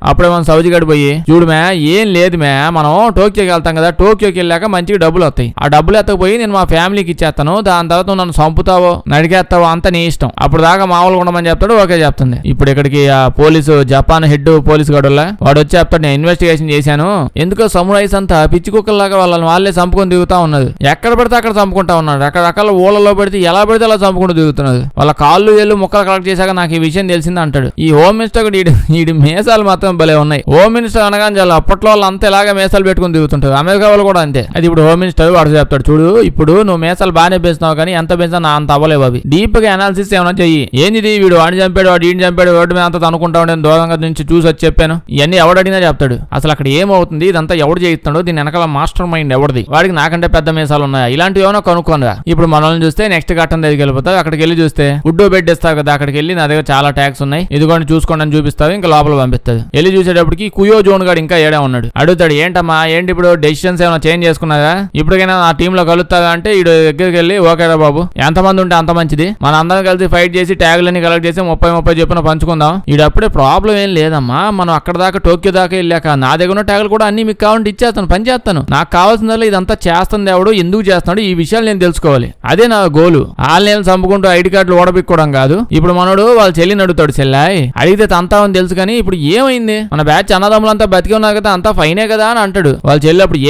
అప్పుడే మనం సౌజీ గడి పోయి చూడు మ్యా ఏం లేదు మ్యా, మనం టోక్యోకి వెళ్తాం కదా, టోక్యోకి వెళ్ళాక మంచిగా డబ్బులు వస్తాయి, ఆ డబ్బులు ఎత్తకపోయి నేను మా ఫ్యామిలీకి ఇచ్చేస్తాను, దాని తర్వాత నన్ను చంపుతావో నడికేస్తావో అంత నీ ఇష్టం, అప్పుడు దాకా మామూలుగా ఉండమని చెప్తాడు. ఓకే చెప్తుంది. ఇప్పుడు ఇక్కడికి ఆ పోలీసు జపాన్ హెడ్ పోలీసు గడుల్లా వాడు వచ్చి చెప్తాడు, నేను ఇన్వెస్టిగేషన్ చేశాను, ఎందుకో సమురాయిస్ అంతా పిచ్చి కుక్కల్లాగా వాళ్ళే చంపుకొని దిగుతా ఉన్నది, ఎక్కడ పడితే అక్కడ చంపుకుంటా ఉన్నాడు, రకరకాల ఊళ్ళలో పడితే ఎలా పడితే అలా చంపుకుంటూ దిగుతున్నది, వాళ్ళ కాళ్ళు ఏళ్ళు ముక్కలు కలెక్ట్ చేశాక నాకు ఈ విషయం తెలిసింది అంటాడు. ఈ హోమ్ మినిస్టర్ వీడి మేసాలు మాత్రం భలే ఉన్నాయి. హోమ్ మినిస్టర్ అనగానే చాలా అప్పట్లో వాళ్ళు అంతా ఇలాగే మేసాలు పెట్టుకుని దిగుతుంటారు, అమెరికా వాళ్ళు కూడా అంతే. అది ఇప్పుడు హోమ్ మినిస్టర్ వాడు చెప్తాడు, చూడు ఇప్పుడు నువ్వు మేసాలు బాగానే పెంచుతున్నావు కానీ ఎంత పెంచినా నా అంత అవ్వలేవు, అవి డీప్ గా అనాలిసిస్ ఏమైనా చెయ్యి, ఏంది వీడు వాడిని చంపాడు వాడు ఈయన చంపాడు రోడ్డు మీద అంతా అనుకుంటా ఉండే దూరంగా నుంచి చూసి వచ్చి చెప్పాను, ఇవన్నీ ఎవడడినా చెప్తాడు. అసలు అక్కడ ఏమవుతుంది ఇదంతా ఎవడు చేయిస్తాడో, దీని వెనకాల మాస్టర్ మైండ్ ఎవరిది, వాడికి నాకంటే పెద్ద మేసాలు ఉన్నాయా, ఇలాంటివి ఏమైనా కనుక్కోనరా. ఇప్పుడు మనల్ని చూస్తే నెక్స్ట్ ఘట్టం దగ్గరికి వెళ్ళిపోతావు, అక్కడికి వెళ్ళి చూస్తే ఫుడ్ బెడ్ ఇస్తావు కదా, అక్కడికి వెళ్ళి నా దగ్గర చాలా ట్యాక్స్ ఉన్నాయి, ఇదిగోండి చూసుకోండి అని చూపిస్తావు, ఇంకా లోపల పంపిస్తుంది. వెళ్ళి చూసేటప్పటికి కుయో జోన్ గాడు ఇంకా ఏడా ఉన్నాడు. అడుగుతాడు, ఏంటమ్మా ఏంటి ఇప్పుడు డెసిషన్స్ ఏమైనా చేంజ్ చేసుకున్నారా, ఇప్పటికైనా నా టీమ్ లో కలుస్తాగా అంటే ఈడు దగ్గరికి వెళ్ళి ఓకేరా బాబు ఎంతమంది ఉంటే అంత మంచిది, మన అందరం కలిసి ఫైట్ చేసి ట్యాగులన్నీ కలెక్ట్ చేసి 30 చొప్పున పంచుకుందాం. ఈడప్పుడే ప్రాబ్లం ఏం లేదమ్మా, మనం అక్కడ దాకా టోక్యో దాకా వెళ్ళాక నా దగ్గర ఉన్న ట్యాగులు కూడా అన్ని మీకు కావాలంటే ఇచ్చేస్తాను, పని చేస్తాను. నాకు కావాల్సిందల్లా ఇదంతా చేస్తుంది ఎవడు, ఎందుకు చేస్తున్నాడు, ఈ విషయాలు నేను తెలుసుకోవాలి. అదే నా గోలు. వాళ్ళని చంపుకుంటూ ఐడి కార్డులు ఓడబిక్కోవడం కాదు. ఇప్పుడు మనోడు వాళ్ళ చెల్లిని అడుగుతాడు, చెల్లాయి అడిగితే తంతావని తెలుసు కానీ ఇప్పుడు ఏమైంది, మన బ్యాచ్ అన్నదమ్ములంతా బతికి ఉన్నారు కదా, అంతా ఫైనే కదా అని అంటాడు. వాళ్ళ చెల్లి అప్పుడు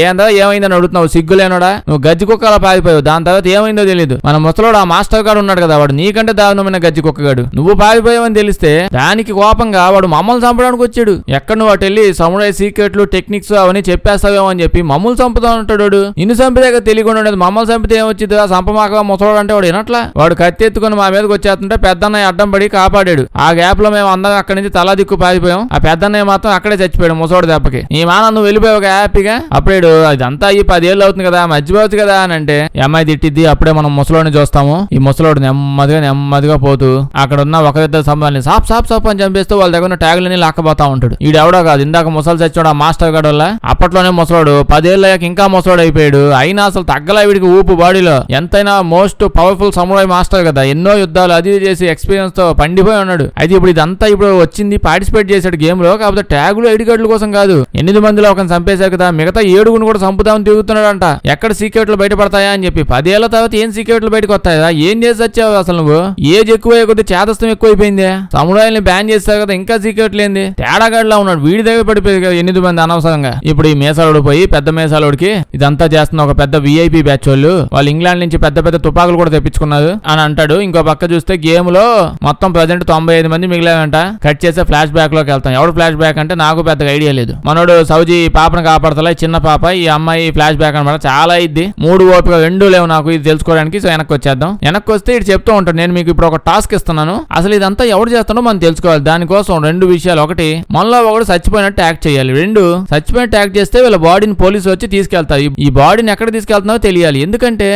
ఏమైందని అడుగుతున్నావు, సిగ్గులేనోడా, నువ్వు గజ్జి కుక్కలా పారిపోయావు, దాని తర్వాత ఏమైందో తెలియదు. మన ముసలోడు ఆ మాస్టర్ గాడు ఉన్నాడు కదా, వాడు నీకంటే దారుణమైన గజ్జి కుక్కగాడు, నువ్వు పారిపోయావని తెలిస్తే దానికి కోపంగా వాడు మమ్మల్ని చంపడానికి వచ్చాడు. ఎక్కడ నువ్వు అటు వెళ్ళి సమురాయ్ సీక్రెట్లు టెక్నిక్స్ అవన్నీ చెప్పేస్తావేమో అని చెప్పి మమ్మల్ని చంపుతా ఉంటాడు. ఇన్ని చంపితే తెలియకుండా ఉండేది, మమ్మల్ని చంపితే ఏమొచ్చింది, ఆ సంపమాక ముసలోడు అంటే వాడు వినట్లా. వాడు కత్తి ఎత్తుకుని మా మీదకి వచ్చేస్తుంటే పెద్దన్నయ్య అడ్డం పడి కాపాడాడు. ఆ గ్యాప్ లో మేము అందరం అక్కడి నుంచి తలా దిక్కు పారిపోయాం. ఆ పెద్దన్నయ్య మాత్రం అక్కడే చచ్చిపోయాడు ముసలోడు దెబ్బకి. ఈ మాన నువ్వు వెళ్ళిపోయావు హ్యాపీగా. అప్పుడేడు ఇదంతా ఈ 10 ఏళ్ళు అవుతుంది కదా, మర్చిపోవచ్చు కదా అని అంటే అమ్మాయి తిట్టిద్ది. అప్పుడే మనం ముసలోడిని చూస్తాము. ఈ ముసలోడు నెమ్మదిగా పోతూ అక్కడ ఉన్న ఒక ఇద్దరు సంబంధాన్ని సాప్ సాప్ సాప్ అని చంపేస్తూ వాళ్ళ దగ్గర ఉన్న ట్యాగులని లాక్కబోతా ఉంటాడు. ఈడెవడో కాదు, ఇందాక ముసలు చచ్చాడు ఆ మాస్టర్ గాడు వల్ల. అప్పట్లోనే ముసలోడు 10 ఏళ్ళు అయ్యాక ఇంకా ముసలోడు అయిపోయాడు. అయినా అసలు తగ్గలా వీడికి ఊపు బాడీలో. ఎంతైనా మోస్ట్ పవర్ఫుల్ సమురాయ్ మాస్టర్ కదా, ఎన్నో యుద్ధాలు అది చేసి ఎక్స్పీరియన్స్ తో పండిపోయి ఉన్నాడు. అయితే ఇప్పుడు ఇదంతా ఇప్పుడు వచ్చింది పార్టిసిపేట్ చేశాడు గేమ్ లో, కాకపోతే ట్యాగులు ఐడి కార్డుల కోసం కాదు. 8 మందిలో ఒకరిని చంపేశారు కదా, మిగతా 7 కూడా చంపుదామని తిరుగుతున్నాడంట. ఎక్కడ సీక్రెట్లు బయటపడతాయా అని చెప్పి. 10 ఏళ్ల తర్వాత ఏం సీక్రెట్లు బయటకు వస్తాయా, ఏం చేసి వచ్చావు అసలు నువ్వు, ఏజ్ ఎక్కువ కొద్ది చేతస్థం ఎక్కువైపోయింది. సమురాయిల్ని బ్యాన్ చేస్తారు కదా, ఇంకా సీక్రెట్లు ఏంది, తేడాగాడిలా ఉన్నాడు. వీడి దగ్గర పడిపోయి కదా 8 మంది అనవసరంగా. ఇప్పుడు ఈ మేసాలోడు పోయి పెద్ద మేసాలోడికి ఇదంతా చేస్తున్న ఒక పెద్ద విఐపి బ్యాచ్ వాళ్ళు ఇంగ్లాండ్ నుంచి పెద్ద తుపాకులు కూడా తెప్పించుకున్నారు అని అంటాడు. ఇంకో పక్క చూస్తే గేమ్ లో మొత్తం ప్రజెంట్ 95 మంది మిగిలారంట. కట్ చేసే ఫ్లాష్ బ్యాక్ లోకి వెళ్తాం. ఎవడు ఫ్లాష్ బ్యాక్ అంటే నాకు పెద్దగా ఐడియా లేదు. మనోడు సౌజీ పాపను కాపాడతలే, చిన్న పాప, ఈ అమ్మాయి ఫ్లాష్ బ్యాక్ అనమాట. చాలా ఇద్ది 3 ఓపిక 2 లేవు నాకు ఇది తెలుసుకోవడానికి. సో వెనక్కి వచ్చేద్దాం. వెనక్కి వస్తే ఇటు చెప్తూ ఉంటాడు, నేను మీకు ఇప్పుడు ఒక టాస్క్ ఇస్తున్నాను, అసలు ఇదంతా ఎవడు చేస్తాడో మనం తెలుసుకోవాలి. దానికోసం 2 విషయాలు. ఒకటి, మనలో ఒకడు చచ్చిపోయినట్టు యాక్ట్ చేయాలి. 2, చచ్చిపోయినట్టు యాక్ట్ చేస్తే వీళ్ళ బాడీని పోలీసు వచ్చి తీసుకెళ్తారు. ఈ బాడీని ఎక్కడ తీసుకెళ్తున్నారో తెలియాలి. ఎందుకంటే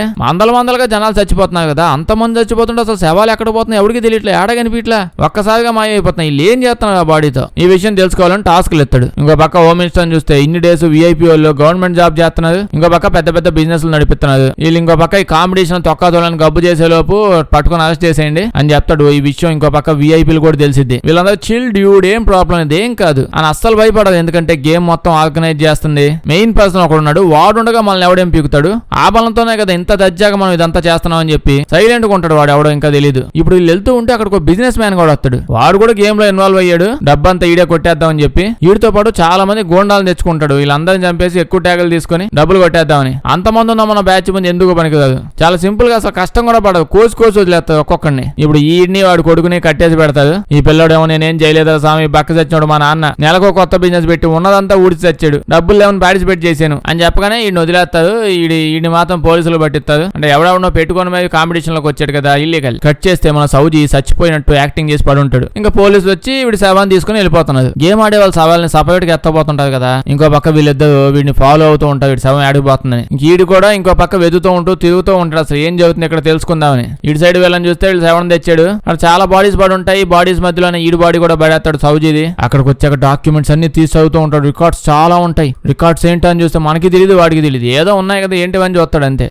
మందలుగా జనాలు చచ్చిపోతున్నారు కదా, అంతమంది చచ్చిపోతుంటే అసలు శవాలు ఎక్కడ పోతున్నాయి ఎవరికి తెలియట్లే, ఏడ కనిపించట్లే, ఒక్కసారిగా మాయమైపోతున్నాయి. వీళ్ళు ఏం చేస్తున్నారు ఆ బాడీతో, ఈ విషయం తెలుసుకోవాలని టాస్క్లు ఎత్తాడు. ఇంకో పక్క హోమ్ మినిస్టర్ చూస్తే ఇన్ని డేస్ విఐపీ వాళ్ళు గవర్నమెంట్ జాబ్ చేస్తున్నారు, ఇంకో పక్క పెద్ద బిజినెస్ నడిపిస్తున్నారు. వీళ్ళు ఇంకో పక్క ఈ కాంపిటీషన్ తొక్కతోళ్ళని గబ్బు చేసే లోపు పట్టుకుని అరెస్ట్ చేసేయండి అని చెప్తాడు. ఈ విషయం ఇంకో పక్క విఐపీలు కూడా తెలిసిద్ది. వీళ్ళందరూ చిల్ డ్యూడ్, ఏం ప్రాబ్లం ఇది ఏం కాదు అని అస్సలు భయపడదు. ఎందుకంటే గేమ్ మొత్తం ఆర్గనైజ్ చేస్తుంది మెయిన్ పర్సన్ ఒకడు ఉన్నాడు. వాడుండగా మనల్ని ఎవడేం పీకుతాడు, ఆ బలంతోనే కదా ఇంత దజ్జాగా మనం ఇదంతా చేస్తున్నాం అని చెప్పి సైలెంట్ గా ఉంటాడు. వాడు ఎవడో ఇంకా తెలియదు. ఇప్పుడు వీళ్ళు వెళ్తూ ఉంటే అక్కడ ఒక బిజినెస్ మ్యాన్ కూడా వస్తాడు. వాడు కూడా గేమ్ లో ఇన్వాల్వ్ అయ్యాడు. డబ్బంతా ఈడే కొట్టేద్దాం అని చెప్పి వీడితో పాటు చాలా మంది గోండాలను తెచ్చుకుంటాడు. వీళ్ళందరిని చంపేసి ఎక్కువ ట్యాగులు తీసుకుని డబ్బులు కొట్టేద్దామని. అంతమంది ఉన్న మన బ్యాచ్ ముందు ఎందుకు పనికిరాదు. చాలా సింపుల్ గా అసలు కష్టం కూడా పడదు. కోసి వదిలేస్తారు ఒక్కొక్కడిని. ఇప్పుడు ఈడిని వాడు కొడుకుని కట్టేసి పెడతాడు. ఈ పిల్లడేమో నేనేం చేయలేదా స్వామి, బక్క చచ్చినాడు మా నాన్న, నెలకు కొత్త బిజినెస్ పెట్టి ఉన్నదంతా ఊడిచి చచ్చాడు, డబ్బులు ఏమైనా పార్టిసిపేట్ చేశాను అని చెప్పగానే ఈయన వదిలేస్తారు. ఈయన మాత్రం పోలీసులు పట్టిస్తారు. అంటే ఎవడెవడో పెట్టుకొని మీద కాంపిటీషన్ లోకి వచ్చాడు కదా ఇల్లీగల్. కట్ చేస్తే మన సౌజీ చచ్చిపోయినట్టు యాక్టింగ్ చేసి పడి ఉంటాడు. ఇంకా పోలీసులు వచ్చి వీడి శవాన్ని తీసుకుని వెళ్ళిపోతున్నారు. గేమ్ ఆడే వాళ్ళు శవాలని సపరేట్ గా ఎత్తపోతుంటారు కదా. ఇంకో పక్క వీళ్ళిద్దరు వీడిని ఫాలో అవుతూ ఉంటారు, వీడి శవం ఆడిపోతుందని. ఈడు కూడా ఇంకో పక్క వెతుతూ ఉంటూ తిరుగుతూ ఉంటాడు. అసలు ఏం జరుగుతుంది ఇక్కడ తెలుసుకుందామని. ఇటు సైడ్ వెళ్ళని చూస్తే వీళ్ళు శవం తెచ్చాడు. అక్కడ చాలా బాడీస్ పడి ఉంటాయి. బాడీస్ మధ్యలోనే ఈడు బాడీ కూడా పడేస్తాడు సౌజీది. అక్కడికి వచ్చాక డాక్యుమెంట్స్ అన్ని తీసి చదువుతూ ఉంటాడు. రికార్డ్స్ చాలా ఉంటాయి. రికార్డ్స్ ఏంటని చూస్తే మనకి తెలియదు, వాడికి తెలియదు. ఏదో ఉన్నాయి కదా ఏంటివని చూస్తాడు అంతే.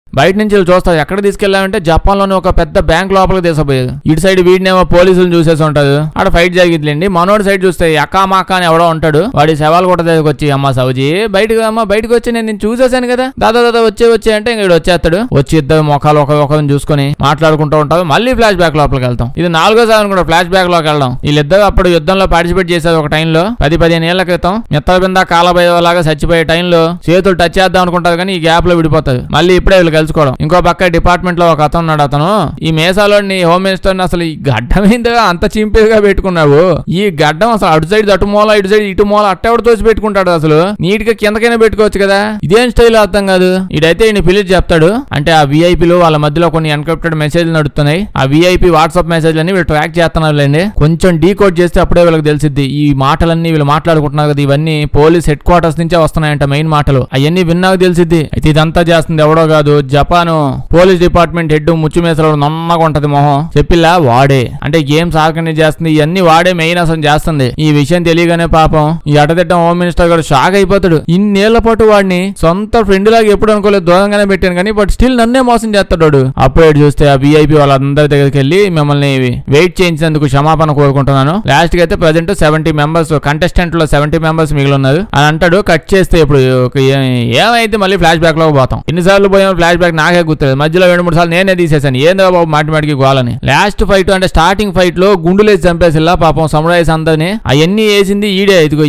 బయట నుంచి చూస్తారు. ఎక్కడ తీసుకెళ్లామంటే జపాన్ లోని ఒక పెద్ద బ్యాంక్ లోపలికి తీసుకుపోయేది. ఇటు సైడ్ వీడినేమో పోలీసులు చూసేసి ఉంటారు. ఆడ ఫైట్ జరిగిద్దిలేండి. మనోడి సైడ్ చూస్తే అకామాకా అని ఎవడో ఉంటాడు. వాడి శవాలు కూడా దగ్గరికి అమ్మ సౌజీ బయటకు వచ్చి నేను చూసేసాను కదా, దాదా వచ్చే అంటే ఇంక వచ్చేస్తాడు. వచ్చి ఇద్దరు ముఖాలు ఒకరిని చూసుకొని మాట్లాడుకుంటూ ఉంటారు. మళ్ళీ ఫ్లాష్ బ్యాక్ లోపలికి వెళ్తాం. ఇది 4వ సారి కూడా ఫ్లాష్ బ్యాక్ లోకి వెళ్దాం. వీళ్ళిద్దరు అప్పుడు యుద్ధంలో పార్టిసిపేట్ చేశారు ఒక టైంలో 10-15 ఏళ్ల క్రితం. మిత్ర బింద కాలభైలాగా చచ్చిపోయే టైంలో చేతులు టచ్ చేద్దాం అనుకుంటారు కానీ ఈ గ్యాప్ లో విడిపోతారు. మళ్ళీ ఇప్పుడే తెలుసుకోవడం. ఇంకో పక్క డిపార్ట్మెంట్ లో ఒక అతను ఉన్నాడు. అతను ఈ మేసాలోని హోమ్ మినిస్టర్ అసలు ఈ గడ్డం ఏంటో అంత చింపేదిగా పెట్టుకున్నావు, ఈ గడ్డం అసలు అటు సైడ్ అటు మూల ఇటు సైడ్ ఇటు మూల అట్టెవడు తోసి పెట్టుకుంటాడు, అసలు నీట్ గా కిందకైనా పెట్టుకోవచ్చు కదా, ఇదేం స్టైల్ అర్థం కాదు. ఇదైతే ఈయన పిలిచి చెప్తాడు. అంటే ఆ విఐపీలు వాళ్ళ మధ్యలో కొన్ని ఎన్క్రిప్టెడ్ మెసేజ్లు నడుస్తున్నాయి. ఆ విఐపీ వాట్సాప్ మెసేజ్లన్నీ వీళ్ళు ట్రాక్ చేస్తున్నారులేండి. కొంచెం డీకోడ్ చేస్తే అప్పుడే వీళ్ళకి తెలిసిద్ది ఈ మాటలన్నీ వీళ్ళు మాట్లాడుకుంటున్నారు కదా, ఇవన్నీ పోలీస్ హెడ్ క్వార్టర్స్ నుంచే వస్తున్నాయంట మెయిన్ మాటలు. అవన్నీ విన్నాక తెలిసిద్ది. అయితే ఇదంతా చేస్తుంది ఎవడో కాదు, జపాన్ పోలీస్ డిపార్ట్మెంట్ హెడ్ ముచ్చుమేసలో నన్నగా ఉంటది మొహం చెప్పిలా వాడే అంటే గేమ్స్ ఆర్గనైజ్ చేస్తుంది ఇవన్నీ వాడే మెయిన్ అసలు చేస్తుంది. ఈ విషయం తెలియగానే పాపం ఈ అటదిట్టం హోమ్ మినిస్టర్ గారు షాక్ అయిపోతాడు. ఇన్నేళ్ల పాటు వాడిని సొంత ఫ్రెండ్ లాగా ఎప్పుడు అనుకోలేదు, దూరంగానే పెట్టాను కానీ బట్ స్టిల్ నన్నే మోసం చేస్తాడు. అప్పుడే చూస్తే ఆ విఐపి వాళ్ళందరి దగ్గరికి వెళ్ళి మిమ్మల్ని వెయిట్ చేయించినందుకు క్షమాపణ కోరుకుంటున్నాను. లాస్ట్ కి అయితే ప్రెసెంట్ 70 మెంబర్స్ కంటెస్టెంట్ లో 70 మెంబర్స్ మిగిలి ఉన్నారు అని అంటాడు. కట్ చేస్తే ఇప్పుడు ఏమైతే మళ్ళీ ఫ్లాష్ బ్యాక్ లో పోతాం. ఎన్నిసార్లు పోయాం ఫ్లాష్ బ్యాక్ నాకే గుర్తులేదు. మధ్యలో 2-3 సార్లు నేనే తీసేసాను. ఏందో బాబు మాటిమాటికి గోలని. లాస్ట్ ఫైట్ అంటే స్టార్టింగ్ ఫైట్ లో గుండులేసి చంపేసిల్లా పాపం సమురాయిస్ అందరినీ. అవన్నీ వేసింది ఈడే. ఇదిగో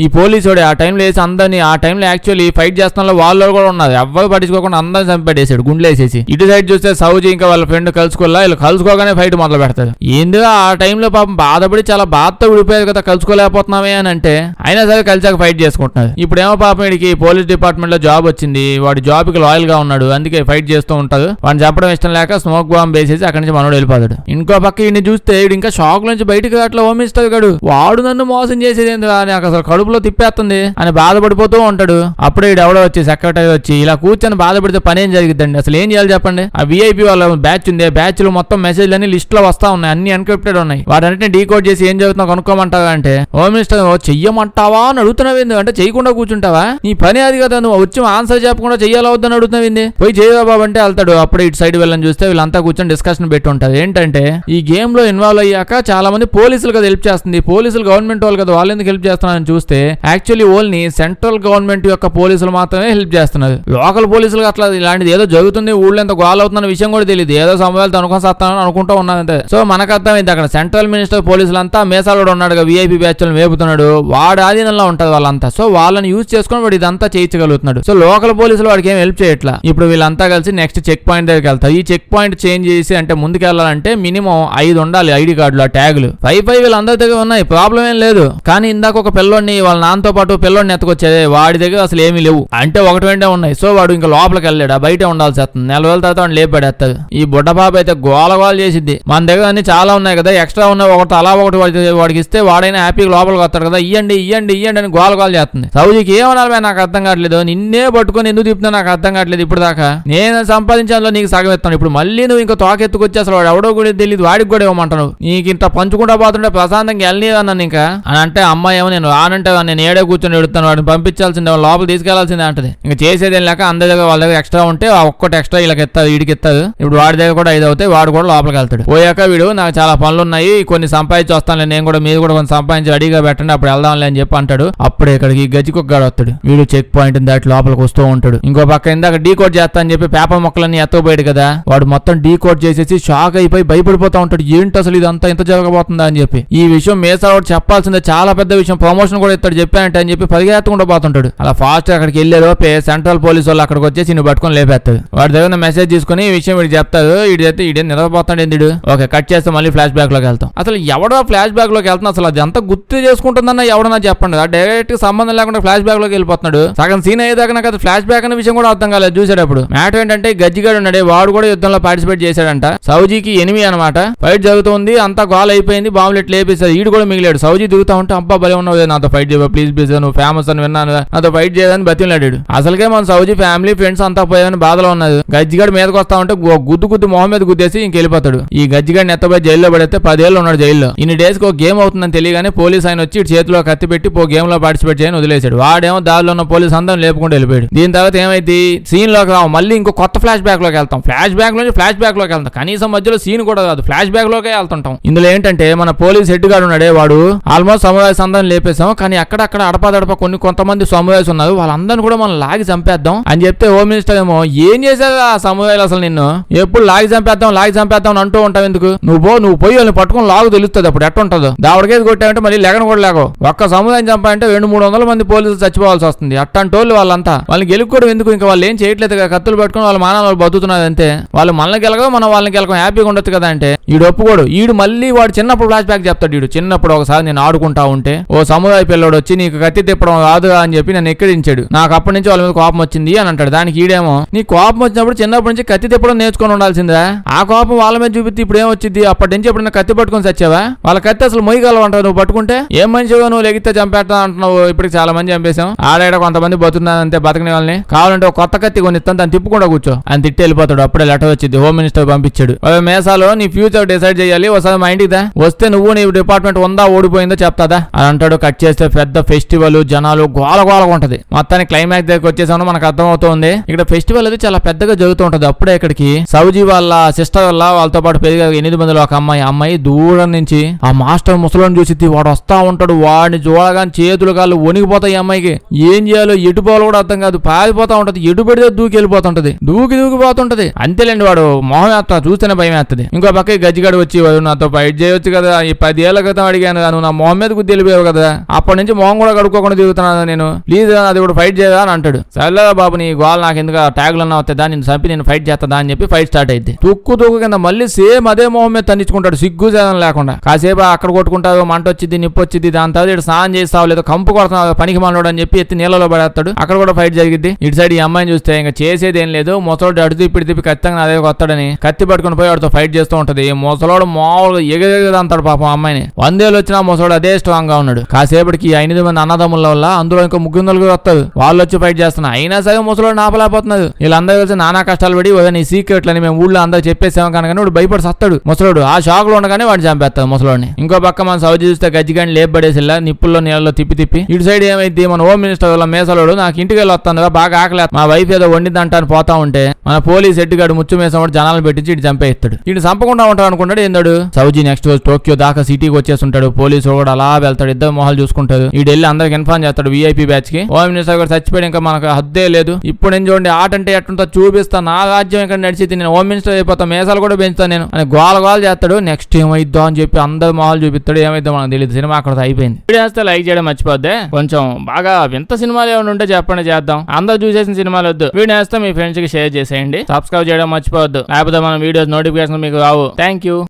ఈ పోలీసుడే ఆ టైంలో వేసి అందరినీ. ఆ టైంలో యాక్చువల్లీ ఫైట్ చేస్తున్న వాళ్ళు కూడా ఉన్నారు. ఎవ్వరు పట్టించుకోకుండా అందరిని చంపేసాడు గుండెలేసేసి. ఇటు సైడ్ చూస్తే సౌజీ ఇంకా వాళ్ళ ఫ్రెండ్ కలుసుకోలే. వీళ్ళు కలుసుకోగానే ఫైట్ మొదలు పెడతారు. ఏందో ఆ టైంలో పాపం బాధపడి చాలా బాధతో విడిపోయారు కదా, కలుసుకోలేకపోతున్నామే అని అంటే అయినా సరే కలిసాక ఫైట్ చేసుకుంటున్నారు. ఇప్పుడేమో పాపం వీడికి పోలీస్ డిపార్ట్మెంట్ లో జాబ్ వచ్చింది. వాడి జాబ్ కి లాయల్ గా ఉన్నాడు, అందుకే ఫైట్ చేస్తూ ఉంటారు. వాడిని చెప్పడం ఇష్టం లేక స్మోక్ బాంబ్ వేసేసి అక్కడి నుంచి మనోడు వెళ్ళిపోతాడు. ఇంకో పక్క ఈయన చూస్తే వీడు ఇంకా షాక్ నుంచి బయటకు అట్లా హోమిస్తాడు గడు. వాడు నన్ను మోసం చేసేది నాకు అసలు కడుపులో తిప్పేస్తుంది అని బాధపడిపోతూ ఉంటాడు. అప్పుడే వీడు ఎవడో వచ్చి సెక్రటరీ వచ్చి ఇలా కూర్చొని బాధపడితే పని ఏం జరిగిద్దండి, అసలు ఏం చేయాలి చెప్పండి. ఆ విఐపి వాళ్ళ బ్యాచ్ ఉంది, బ్యాచ్ లో మొత్తం మెసేజ్లు అన్ని లిస్ట్ లో వస్తా ఉన్నాయి, అన్ని ఎన్క్రిప్టెడ్ ఉన్నాయి. వాటన్నిటిని డీకోడ్ చేసి ఏం చదువుతున్నా కనుక్కోమంటావా అంటే హోమ్ మినిస్టర్ చెయ్యమంటావా అని అడుగుతున్నావు. అంటే చేయకుండా కూర్చుంటావా, నీ పని అది కదా, నువ్వు వచ్చి ఆన్సర్ చెప్పకుండా చెయ్యాలా వద్దని అడుగుతున్నావు. పోయి చేయవా బాబు అంటే వెళ్తాడు. అప్పుడే ఇటు సైడ్ వెళ్ళని చూస్తే వీళ్ళంతా కూర్చొని డిస్కషన్ పెట్టి ఉంటారు. ఏంటంటే ఈ గేమ్ లో ఇన్వాల్వ్ అయ్యాక చాలా మంది పోలీసులు కదా హెల్ప్ చేస్తుంది, పోలీసులు గవర్నమెంట్ వాళ్ళు కదా, వాళ్ళు ఎందుకు హెల్ప్ చేస్తున్నారని చూస్తే యాక్చువల్లీ ఓన్లీ సెంట్రల్ గవర్నమెంట్ యొక్క పోలీసులు మాత్రమే హెల్ప్ చేస్తున్నారు. లోకల్ పోలీసులు అట్లా ఇలాంటిది ఏదో జరుగుతుంది ఊళ్ళో ఎంత గోల్ అవుతున్న విషయం కూడా తెలియదు, ఏదో సమయాలు అనుకొని వస్తానని అనుకుంటూ ఉన్నారంతే. సో మనకు అర్థమైంది అక్కడ సెంట్రల్ మినిస్టర్ పోలీసులంతా మేసాలు ఉన్నాడు, విఐపి బ్యాచ్ వేపుతున్నాడు, వాడు ఆధీనంలో ఉంటది వాళ్ళంతా. సో వాళ్ళని యూజ్ చేసుకుని వాడు ఇదంతా చేయించగలుగుతున్నాడు. సో లోకల్ పోలీసులు వాడికి ఏం హెల్ప్ చేయట్లా. ఇప్పుడు వీళ్ళంతా కలిసి నెక్స్ట్ చెక్ పాయింట్ దగ్గరికి వెళ్తారు. ఈ చెక్ పాయింట్ చేంజ్ చేసి అంటే ముందుకు వెళ్ళాలంటే మినిమం 5 ఉండాలి ఐడి కార్డులు, ఆ ట్యాగులు. 5 వీళ్ళందరి దగ్గర ఉన్నాయి, ప్రాబ్లం ఏం లేదు. కానీ ఇందాక ఒక పిల్లోడిని వాళ్ళ నాన్నతో పాటు పిల్లోడిని ఎత్తుకొచ్చేది, వాడి దగ్గర అసలు ఏమీ లేవు, అంటే ఒకటి వెంటే ఉన్నాయి. సో వాడు ఇంకా లోపలికి వెళ్ళాడు, బయట ఉండాల్సి వస్తుంది. 4 రోజుల తర్వాత వాడిని లేపు పడేస్తారు. ఈ బుడ్డ పాప అయితే గోలగోలు చేసిద్ది. మన దగ్గర అన్ని చాలా ఉన్నాయి కదా, ఎక్స్ట్రా ఉన్నాయి, ఒకటి అలా ఒకటి వాడికి ఇస్తే వాడైనా హ్యాపీగా లోపలికి వస్తాడు కదా, ఇయ్యండి ఇయ్యండి ఇయ్యండి అని గోలగోలు చేస్తుంది. సౌజీకి ఏమనాలి నాకు అర్థం కావట్లేదు, నిన్నే పట్టుకొని ఎందుకు తిప్పుతున్నా నాకు అర్థం కావట్లేదు. ఇప్పుడు దాకా నేను సంపాదించాలో నీకు సగం ఇస్తాను, ఇప్పుడు మళ్ళీ నువ్వు ఇంకా తోకెత్తుకొచ్చి అసలు వాడు ఎవడో కూడా తెలియదు, వాడికి కూడా ఇవ్వమంటాను, నీకు ఇంత పంచుకుంటా పోతుంటే ప్రశాంతంగా వెళ్ళనివన్నాను ఇంకా అని అంటే అమ్మాయి ఏమో నేను రానంటే నేను ఏడే కూర్చొని ఎడుతాను, వాడిని పంపించాల్సిందే, లోపల తీసుకెళ్లాల్సిందే అంటది. ఇంకా చేసేదేం లేక అందరి దగ్గర వాళ్ళ దగ్గర ఎక్స్ట్రా ఉంటే ఒక్కటి ఎక్స్ట్రా వీళ్ళకి ఎత్తారు, వీడికి ఎత్తారు. ఇప్పుడు వాడి దగ్గర కూడా 5 అవుతాయి, వాడు కూడా లోపలికి వెళ్తాడు. పోయాక వీడు నాకు చాలా పనులు ఉన్నాయి, కొన్ని సంపాదించి వస్తానులే, నేను కూడా మీరు కూడా కొన్ని సంపాదించి రెడీగా పెట్టండి, అప్పుడు వెళ్దాంలే అని చెప్పి అంటాడు. అప్పుడే ఇక్కడికి గజికొక్కగాడు వస్తాడు. వీడు చెక్ పాయింట్ దాటి లోపలికి వస్తూ ఉంటాడు. ఇంకో పక్క ఇందాక డీకోడ్ చేస్తా అని చెప్పి పేపర్ మొక్కలన్నీ ఎత్తపోయాడు కదా, వాడు మొత్తం డీకోడ్ చేసేసి షాక్ అయిపోయి భయపడిపోతా ఉంటాడు. ఏంటి అసలు ఇదంతా ఇంత జరగబోతుందా అని చెప్పి. ఈ విషయం మేసాడు చెప్పాల్సిందే, చాలా పెద్ద విషయం, ప్రమోషన్ కూడా ఇస్తాడు చెప్పానంటే అని చెప్పి పరిగెత్తకుండా పోతుంటాడు. అలా ఫాస్ట్ అక్కడికి వెళ్ళేలోపే సెంట్రల్ పోలీస్ వాళ్ళు అక్కడికి వచ్చేసి నువ్వు పట్టుకొని లేపేస్తాడు. వాడి దగ్గర మెసేజ్ తీసుకుని ఈ విషయం వీడు చెప్తాడు. ఇడైతే ఇడే నిలబోతాడు ఎందుడు. ఓకే కట్ చేస్తే మళ్ళీ ఫ్లాష్ బ్యాక్ లోకి వెళ్తాం. అసలు ఎవడో ఫ్లాష్ బ్యాక్ లోకి వెళ్తున్నా, అసలు అది అంతా గుర్తు చేసుకుంటుందన్న ఎవడన్నా చెప్పండి. డైరెక్ట్ సంబంధం లేకుండా ఫ్లాష్ బ్యాక్ లోకి వెళ్ళిపోతున్నాడు. సగం సీన్ అయ్యేదాకా నాకు అది ఫ్లాష్ బ్యాక్ అనే విషయం కూడా అర్థం కాలేదు చూసేటప్పుడు. మ్యాటర్ ఏంటంటే గజ్జిగాడు ఉన్నాడే, వాడు కూడా యుద్ధంలో పార్టిసిపేట్ చేశాడంట. సౌజీకి ఎనిమి అనమాట. ఫైట్ జరుగుతుంది, అంతా గోల్ అయిపోయింది, బాంబులు ఎట్లా లేపేశారు. ఈడు కూడా మిగిలాడు. సౌజీ దిగుతా ఉంటే అబ్బా భలే ఉన్నావు, నాతో ఫైట్ చేయవా ప్లీజ్ ప్లీజ్, నువ్వు ఫేమస్ అని విన్నాను, నాతో ఫైట్ చేయదని బతిలాడాడు. అసలుకే మన సౌజీ ఫ్యామిలీ ఫ్రెండ్స్ అంతా పోయాదని బాధలో ఉన్నది. గజ్జిగాడు మీదకి వస్తా ఉంటే గుద్దు మొహం మీద గుద్దేసి ఇంకెళ్ళిపోతాడు. ఈ గజ్జిగాడిని ఎత్తపోయి జైల్లో పడితే 10 ఏళ్ళు ఉన్నాడు జైల్లో. ఇన్ని డేస్ కి ఒక గేమ్ అవుతుందని తెలియగానే పోలీస్ ఆయన వచ్చి చేతిలో కత్తి పెట్టి గేమ్ లో పార్టిసిపేట్ చేయని వదిలేశాడు. వాడేమో దారిలో ఉన్న పోలీస్ అందరం లేపుకుంటూ వెళ్ళిపోయాడు. దీని తర్వాత ఏమైంది, సీన్ లోకి రావు, మళ్ళీ ఇంకో కొత్త ఫ్లాష్ బ్యాక్ లోకి వెళ్తాం. ఫ్లాష్ బ్యాక్ నుంచి ఫ్లాష్ బ్యాక్ లోకి వెళ్తాం, కనీసం మధ్యలో సీన్ కూడా కాదు, ఫ్లాష్ బ్యాక్ లోకే వెళ్తుంటాం. ఇందులో ఏంటంటే మన పోలీస్ హెడ్ గాడు ఉన్నాడే, వాడు ఆల్మోస్ట్ సమురాయ్స్ అందరం లేపేశాం, కానీ అక్కడక్కడ అడపాదడప కొంతమంది సమురాయ్స్ ఉన్నారు, వాళ్ళందరినీ కూడా మనం లాగి చంపేద్దాం అని చెప్తే హోమ్ మినిస్టర్ ఏమో ఏం చేశారు ఆ సమురాయ్లు, అసలు నిన్ను ఎప్పుడు లాగి చంపేద్దాం అని అంటూ ఉంటావు ఎందుకు, నువ్వు పోయి వాళ్ళని పట్టుకుని లాగు తెలుస్తుంది అప్పుడు ఎట్ట ఉంటుందో. దావడికేసి కొట్టావంటే మళ్ళీ లెగన కూడా లేకో, ఒక్క సముదాయం చంపాలంటే 200-300 మంది పోలీసులు చచ్చిపోవాల్సి వస్తుంది. అట్టంటోళ్ళు వాళ్ళంతా, వాళ్ళని గెలుక్కోవడం ఎందుకు, ఇంకా వాళ్ళు ఏం చేయట్లేదు కదా, కత్తులు పట్టుకుని వాళ్ళ మానాలు వాళ్ళు బతుకుతున్నారు అంతే. వాళ్ళు మనల్ని గెలగో మనం వాళ్ళని గెలకం, హ్యాపీగా ఉండొచ్చు కదా అంటే ఈడు ఒప్పుకోడు. ఈడు మళ్ళీ వాడు చిన్నప్పుడు ఫ్లాష్ బ్యాక్ చెప్తాడు. ఈడు చిన్నప్పుడు ఒకసారి నేను ఆడుకుంటా ఉంటే ఓ సముదాయ పిల్లడు వచ్చి నీకు కత్తి తిప్పడం రాదు అని చెప్పి నన్ను ఎక్కిరించాడు, నాకు అప్పటి నుంచి వాళ్ళ మీద కోపం వచ్చింది అని అంటాడు. దానికి ఈడేమో నీ కోపం వచ్చినప్పుడు చిన్నప్పటి నుంచి కత్తి తిప్పడం నేర్చుకొని ఉండాల్సిందా, ఆ కోపం వాళ్ళ మీద చూపిస్తే ఇప్పుడు ఏం వచ్చింది, అప్పటి నుంచి ఎప్పుడైనా కత్తి పట్టుకొని చచ్చావా, వాళ్ళ కత్తి అసలు మొయ్యగలవంటావు, నువ్వు పట్టుకుంటే ఏం మంచిగా నువ్వు లెగితే చంపేస్తా అంటున్నావు. ఇప్పటికి చాలా మంది చంపేశాం, ఆడ కొంతమంది బతుకున్నారు అంతే, బతకని వాళ్ళని. కావాలంటే ఒక కొత్త కత్తి కొనిస్తాను, దాన్ని తిప్పుకుండా కూర్చో అని తిట్టి వెళ్ళిపోతాడు. అప్పుడే లెటర్ వచ్చింది, హోమ్ మినిస్టర్ పంపించాడు. మేసాలో నీ ఫ్యూచర్ డిసైడ్ చేయాలి, ఒకసారి మా ఇంటికి దా, వస్తే నువ్వు నీ డిపార్ట్మెంట్ ఉందా ఓడిపోయిందో చెప్తాదా అని అంటాడు. కట్ చేస్తే పెద్ద ఫెస్టివల్, జనాలు గోల గోలగా ఉంటది. మొత్తానికి క్లైమాక్స్ దగ్గరికి వచ్చేసాను, మనకు అర్థం అవుతుంది ఇక్కడ ఫెస్టివల్ అది చాలా పెద్దగా జరుగుతూ ఉంటది. అప్పుడే ఇక్కడికి సౌజీ వాళ్ళ సిస్టర్ వల్ల వాళ్ళతో పాటు పెరిగే 8 మందిలో ఒక అమ్మాయి దూరం నుంచి ఆ మాస్టర్ ముసలోని చూసి వాడు వస్తా ఉంటాడు. వాడిని చూడగానే చేతులు కాళ్ళు వణిగిపోతాయి. అమ్మాయికి ఏం చేయాలో ఎటు పోవాలో కూడా అర్థం కాదు, పారిపోతా ఉంటది. ఎటు పెడితే దూకి వెళ్ళిపోతుంటది, దూకిపోతుంటది. అంతేలేండి, వాడు మొహం వేస్తా చూస్తేనే భయం వేస్తుంది. ఇంకో పక్క గజ్జిగాడు వచ్చి నాతో ఫైట్ చేయొచ్చు కదా, ఈ 10 ఏళ్ల క్రితం అడిగాను, నువ్వు నా మొహం మీద గుద్ది వెళ్ళిపోయావు కదా, అప్పటి నుంచి మొహం కూడా కడుక్కోకుండా తిరుగుతున్నాను నేను, ప్లీజ్ అది కూడా ఫైట్ చేయదా అని అంటాడు. సరేదా బాబు నీ గోల్ నాకు ఎందుకు, ట్యాగులు అన్నా వస్తాయి, నేను చంపి నేను ఫైట్ చేస్తా అని చెప్పి ఫైట్ స్టార్ట్ అయింది. తుక్కు కింద మళ్ళీ సేమ్ అదే మొహం మీద తన్నించుకుంటాడు, సిగ్గు జనం లేకుండా. కాసేపు అక్కడ కొట్టుకుంటావు, మంట వచ్చింది, నిప్పు వచ్చింది, దాని తర్వాత ఇటు స్నానం చేస్తావు, లేదా కంపు కొడుతున్నావు, పనికి మనోడు అని చెప్పి ఎత్తి నీళ్ళలో పడేస్తాడు. అక్కడ కూడా ఫైట్ జరిగింది. ఇటు సైడ్ ఈ అమ్మాయిని చూస్తే ఇంకా చేసేది ఏం లేదు, ముసలోడు అడుగు తిప్పి ఖచ్చితంగా అదే కొత్తాడని కత్తి పట్టుకుని పోయి వాడితో ఫైట్ చేస్తూ ఉంటది. ముసలోడు మామూలుగా ఎగదంతాడు పాపం అమ్మాయిని. 100 ఏళ్ళు వచ్చినా ముసలోడు అదే స్ట్రాంగ్ గా ఉన్నాడు. కాసేపటికి 8 మంది అన్నదమ్ముల వల్ల అందులో ఇంకా 3 వస్తారు, వాళ్ళు వచ్చి ఫైట్ చేస్తున్నారు. అయినా సరే ముసలోడు నాపలేకపోతున్నారు. వీళ్ళందరూ కలిసి నానా కష్టాలు పడి నీ సీక్రెట్లని మేము ఊళ్ళో అందరూ చెప్పేసాము కనుక వాడు భయపడి సస్తాడు. ముసలోడు ఆ షాక్ లో ఉండగానే వాడు చంపేస్తాడు ముసలోడిని. ఇంకో పక్క మన సౌజీ చూస్తే గజ్జిగాని లేపబడేసిలా నిప్పుల్లో నీళ్ళలో తిప్పి ఇటు సైడ్ ఏమైంది, మన హోమ్ మినిస్టర్ వల్ల మేసలోడు నాకు ఇంటికి వెళ్ళి వస్తాను బాగా ఆకలే, మా వైఫ్ ఏదో వండిందంటాను పోతా ఉంటే మన పోలీస్ ఎడ్డుగాడు ముచ్చు మేసం జనాలు పెట్టించి ఇటు చంపేస్తాడు. ఇటు చంపకుండా ఉంటాడు అనుకుంటాడు. ఏందాడు సౌజీ నెక్స్ట్ రోజు టోక్యో దాకా సిటీకి వచ్చేస్తుంటాడు. పోలీసు కూడా అలా వెళ్తాడు, ఇద్దరు మొహాలు చూసుకుంటాడు. వీడు వెళ్ళి అందరికి ఇన్ఫార్మ్ చేస్తాడు VIP బ్యాచ్ కి. హోమ్ మినిస్టర్ కూడా చచ్చిపోయి ఇంకా మనకు హద్దే లేదు. ఇప్పుడు నేను చూడండి ఆట అంటే ఎట్టుంటో చూపిస్తా, నా రాజ్యం ఇక్కడ నడిచి నేను హోమ్ మినిస్టర్ అయిపోతా, మేసాలు కూడా పెంచుతాను నేను అని గోల చేస్తాడు. నెక్స్ట్ ఏమైద్దో అని చెప్పి అందరు మొహాలు చూపిస్తాడు. ఏమైద్దో మనకు తెలియదు. సినిమా అక్కడ అయిపోయింది. వీడియో చేస్తే లైక్ చేయడం మర్చిపోద్దే. కొంచెం బాగా వింత సినిమాలు ఏమైనా ఉంటే చెప్పండి, చేద్దాం. అందరూ చూసేసిన సినిమాలు వద్దు. వీడియో చేస్తే మీ ఫ్రెండ్స్ కి షేర్ చేసేయండి. సబ్స్క్రైబ్ చేయడం మర్చిపోవద్దు, లేకపోతే మన వీడియోస్ నోటిఫికేషన్ మీకు రావు. Thank you.